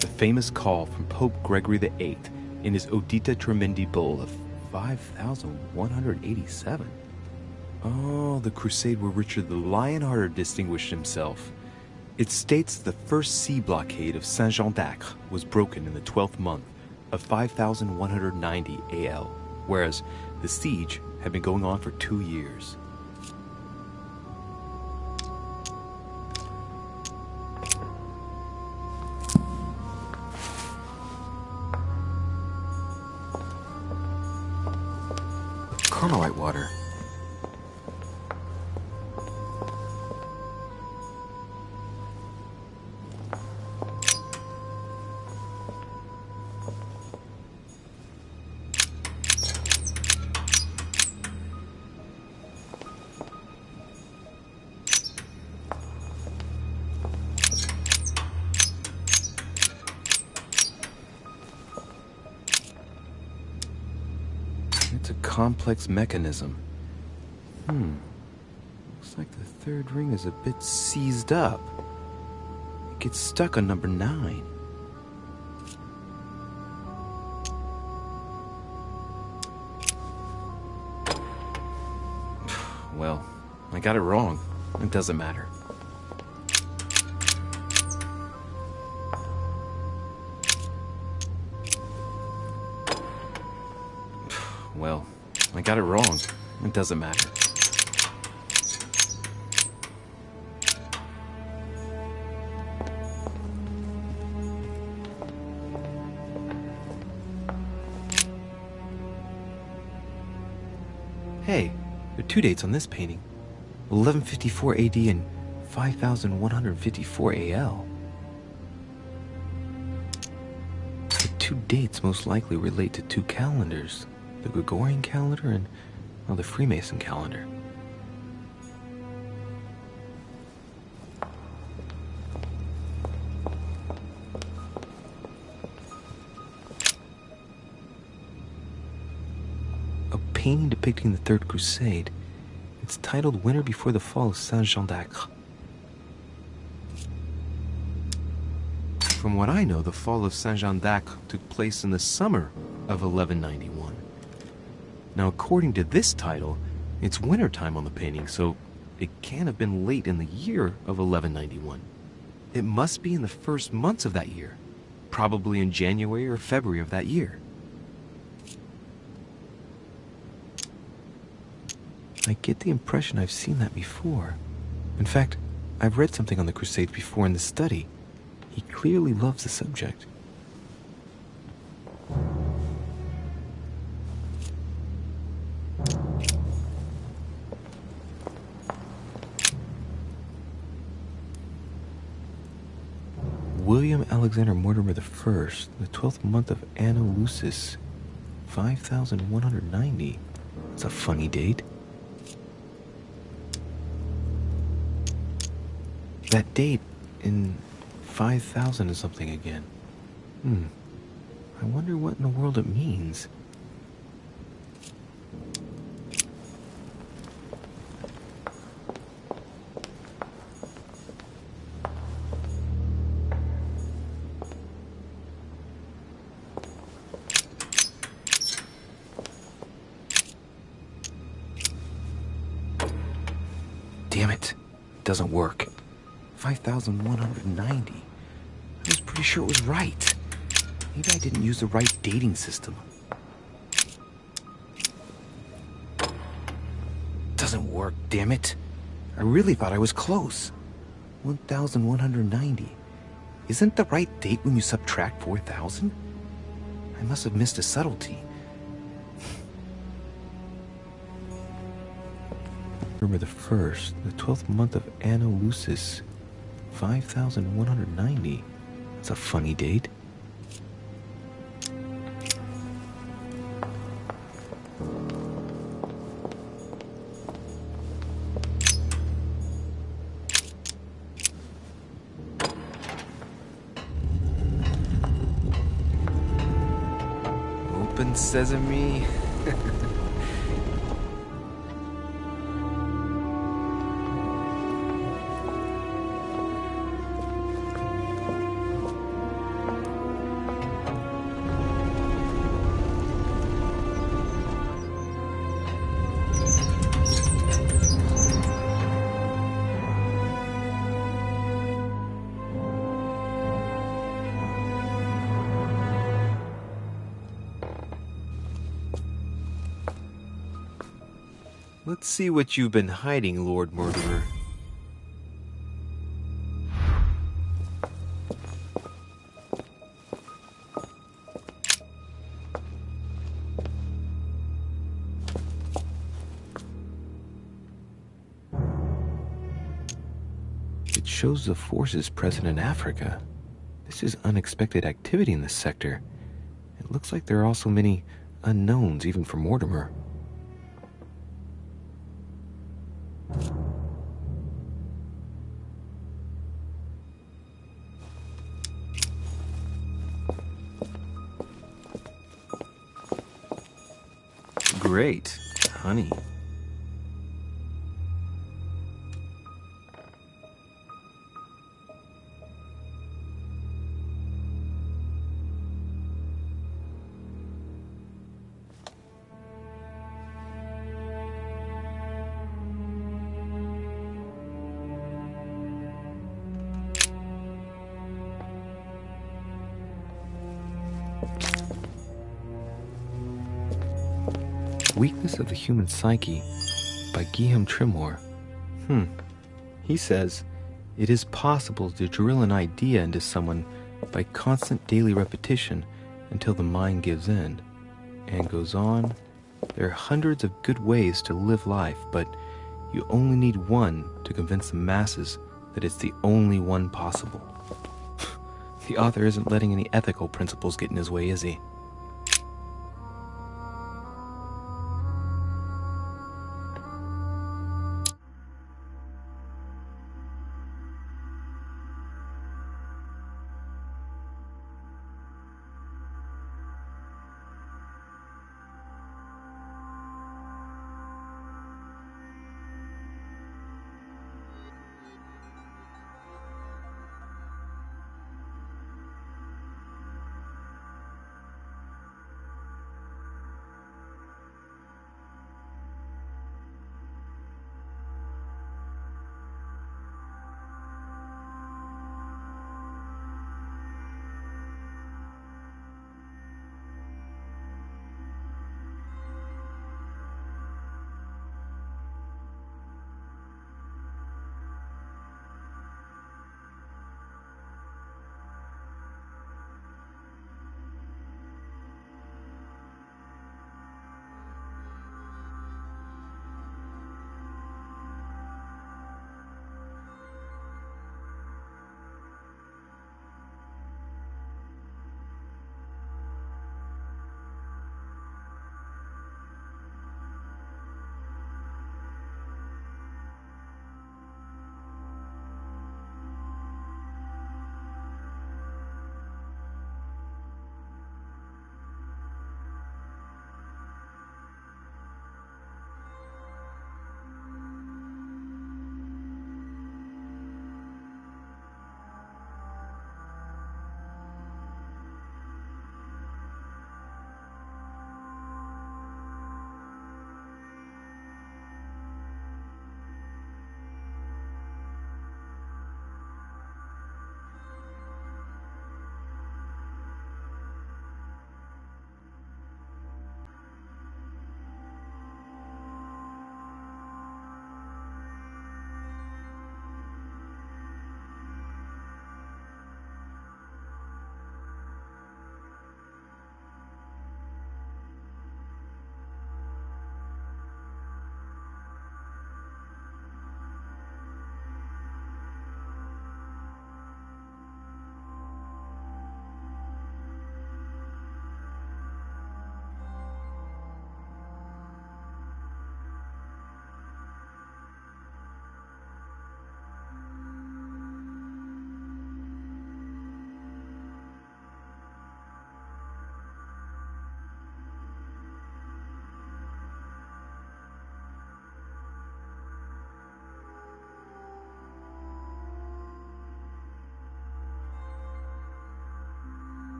The famous call from Pope Gregory VIII in his Audita Tremendi bull of 5,187. Oh, the crusade where Richard the Lionhearted distinguished himself. It states the first sea blockade of Saint-Jean d'Acre was broken in the 12th month of 5,190 AL, whereas the siege had been going on for 2 years. Carmelite water. It's a complex mechanism. Looks like the third ring is a bit seized up. It gets stuck on number 9. Well, I got it wrong. It doesn't matter. well, I got it wrong. It doesn't matter. Hey, there are two dates on this painting. 1154 AD and 5154 AL. The two dates most likely relate to two calendars. The Gregorian calendar and, well, the Freemason calendar. A painting depicting the Third Crusade. It's titled Winter Before the Fall of Saint-Jean d'Acre. From what I know, the fall of Saint-Jean d'Acre took place in the summer of 1191. Now, according to this title, it's wintertime on the painting, so it can't have been late in the year of 1191. It must be in the first months of that year, probably in January or February of that year. I get the impression I've seen that before. In fact, I've read something on the Crusades before in the study. He clearly loves the subject. William Alexander Mortimer I, the 12th month of Anno Lucis, 5190. That's a funny date. That date in 5,000 is something again. I wonder what in the world it means. Damn it. It doesn't work. 5190. I was pretty sure it was right. Maybe I didn't use the right dating system. Doesn't work, damn it. I really thought I was close. 1190. Isn't the right date when you subtract 4,000? I must have missed a subtlety. November the 1st, the 12th month of Anno Lucis, 5190. That's a funny date. Open sesame. Let's see what you've been hiding, Lord Mortimer. It shows the forces present in Africa. This is unexpected activity in this sector. It looks like there are also many unknowns, even for Mortimer. Great, honey. Weakness of the Human Psyche by Guillaume Trimore. He says, it is possible to drill an idea into someone by constant daily repetition until the mind gives in. And goes on, there are hundreds of good ways to live life, but you only need one to convince the masses that it's the only one possible. The author isn't letting any ethical principles get in his way, is he?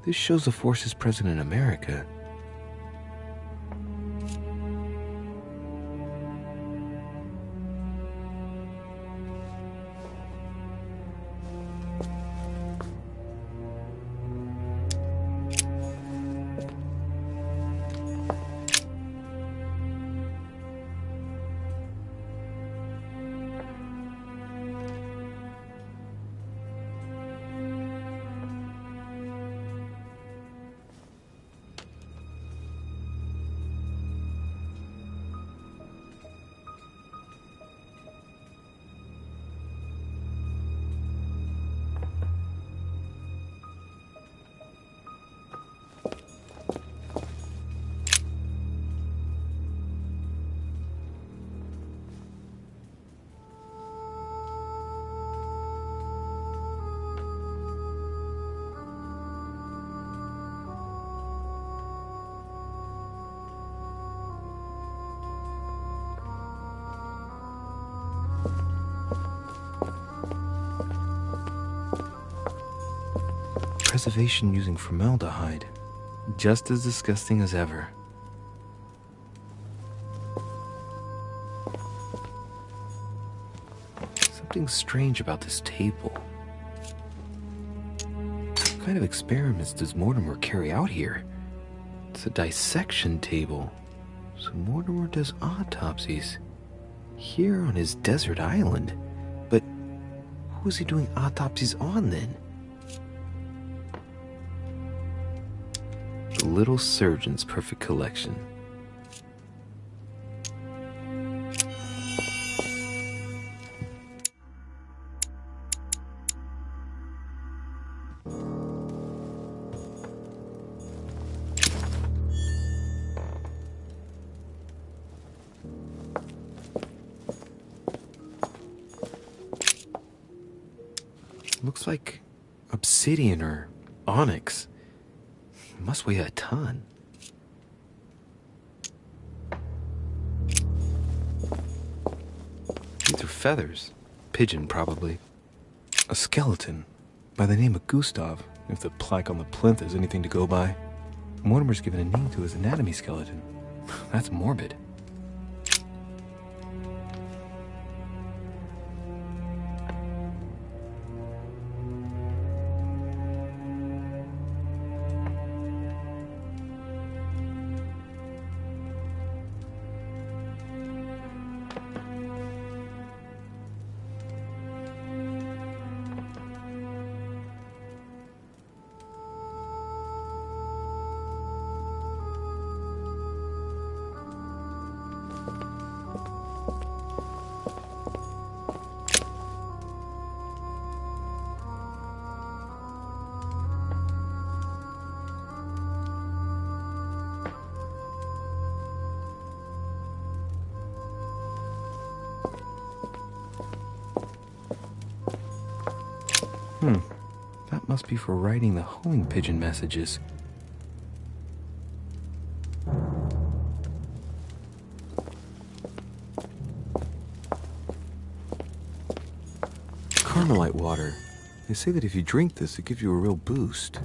This shows the forces present in America. Preservation using formaldehyde. Just as disgusting as ever. Something strange about this table. What kind of experiments does Mortimer carry out here? It's a dissection table. So Mortimer does autopsies. Here on his desert island. But who is he doing autopsies on then? The little surgeon's perfect collection. Looks like obsidian or onyx. It must weigh a ton. These are feathers. Pigeon, probably. A skeleton by the name of Gustav, if the plaque on the plinth is anything to go by. Mortimer's given a name to his anatomy skeleton. That's morbid. That must be for writing the homing pigeon messages. Carmelite water. They say that if you drink this, it gives you a real boost.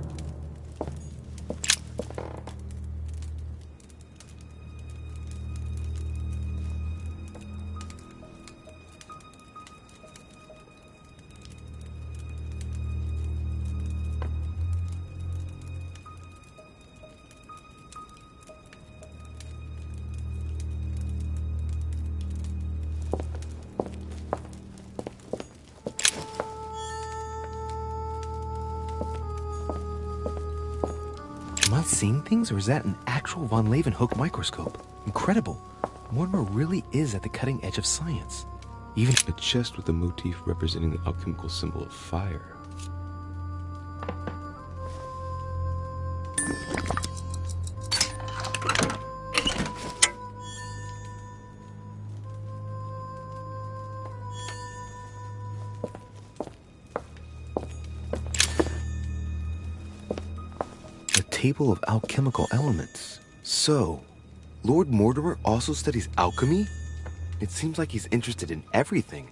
Am I seeing things, or is that an actual von Leeuwenhoek microscope? Incredible. Mortimer really is at the cutting edge of science. Even a chest with a motif representing the alchemical symbol of fire. Table of alchemical elements. So, Lord Mortimer also studies alchemy? It seems like he's interested in everything.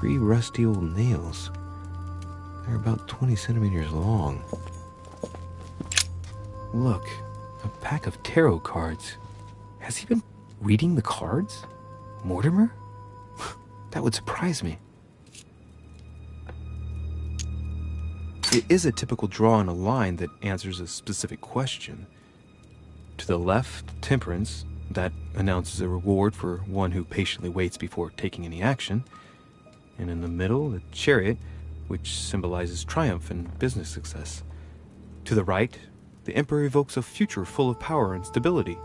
3 rusty old nails. They're about 20 centimeters long. Look, a pack of tarot cards. Has he been reading the cards? Mortimer? That would surprise me. It is a typical draw in a line that answers a specific question. To the left, temperance. That announces a reward for one who patiently waits before taking any action. And in the middle, the chariot, which symbolizes triumph and business success. To the right, the emperor evokes a future full of power and stability.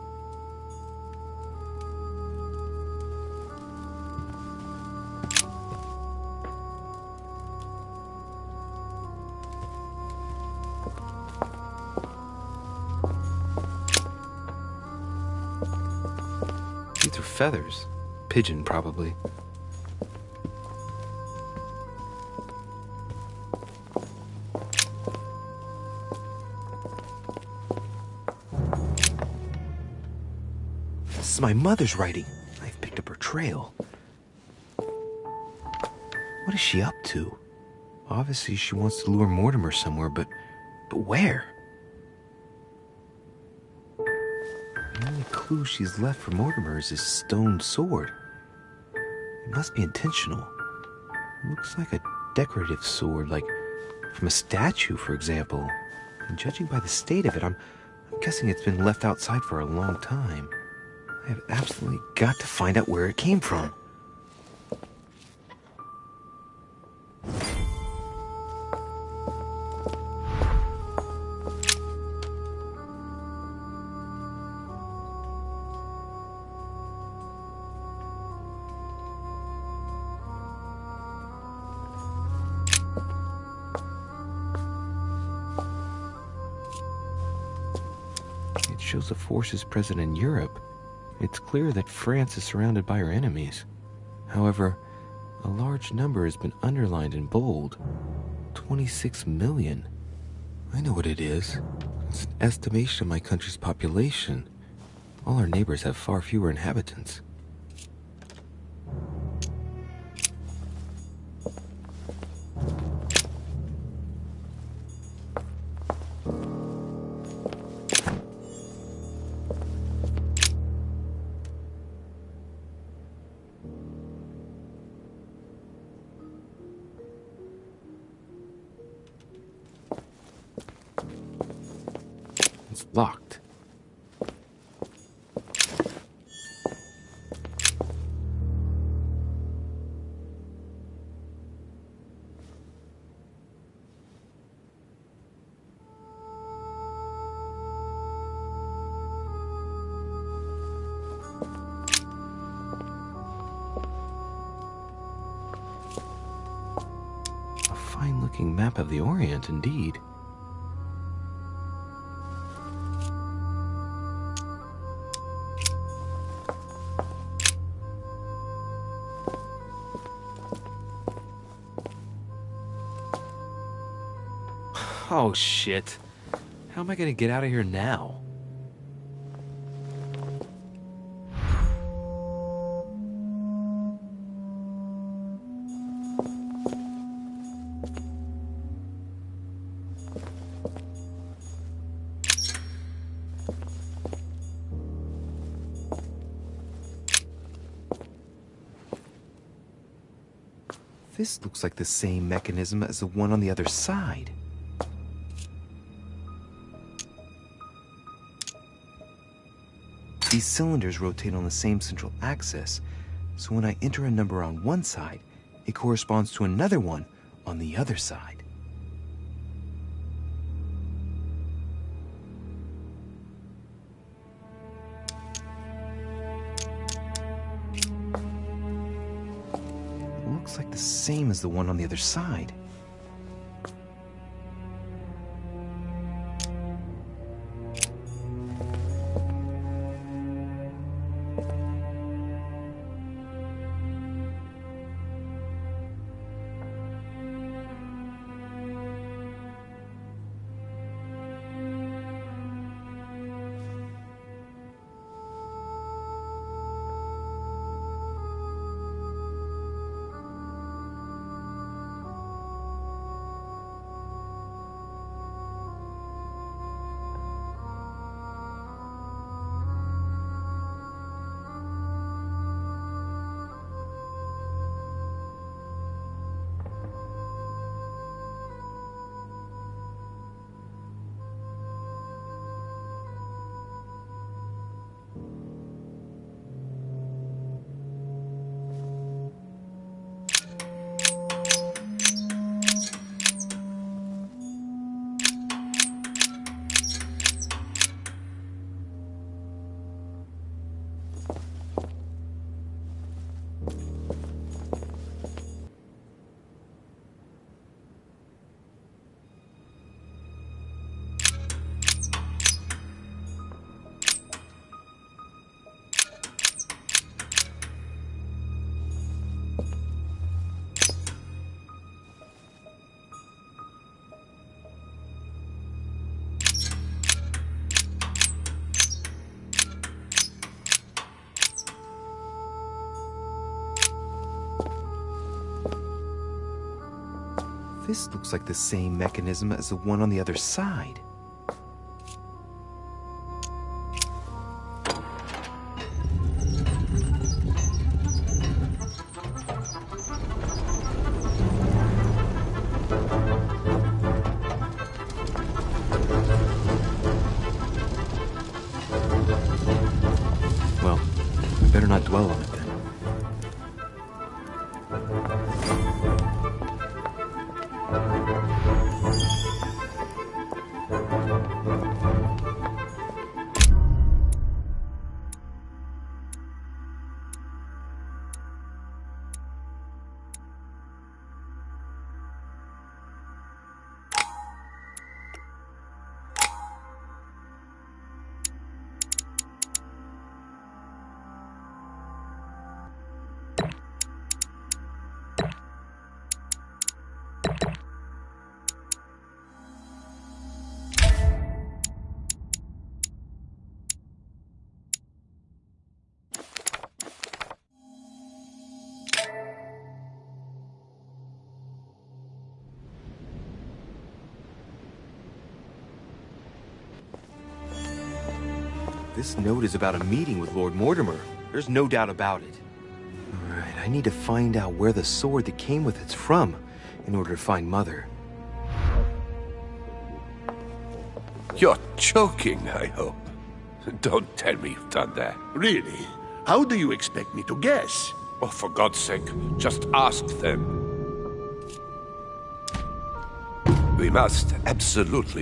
These are feathers. Pigeon, probably. This is my mother's writing. I've picked up her trail. What is she up to? Obviously, she wants to lure Mortimer somewhere, but where? The only clue she's left for Mortimer is his stone sword. It must be intentional. It looks like a decorative sword, like from a statue, for example. And judging by the state of it, I'm guessing it's been left outside for a long time. I have absolutely got to find out where it came from. It shows the forces present in Europe. It's clear that France is surrounded by her enemies. However, a large number has been underlined in bold. 26 million. I know what it is. It's an estimation of my country's population. All our neighbors have far fewer inhabitants. It's locked. A fine-looking map of the Orient, indeed. Oh, shit. How am I gonna get out of here now? This looks like the same mechanism as the one on the other side. These cylinders rotate on the same central axis, so when I enter a number on one side, it corresponds to another one on the other side. It looks like the same as the one on the other side. This looks like the same mechanism as the one on the other side. Well, we better not dwell on it then. This note is about a meeting with Lord Mortimer. There's no doubt about it. Alright, I need to find out where the sword that came with it's from in order to find Mother. You're joking, I hope. Don't tell me you've done that. Really? How do you expect me to guess? Oh, for God's sake, just ask them. We must absolutely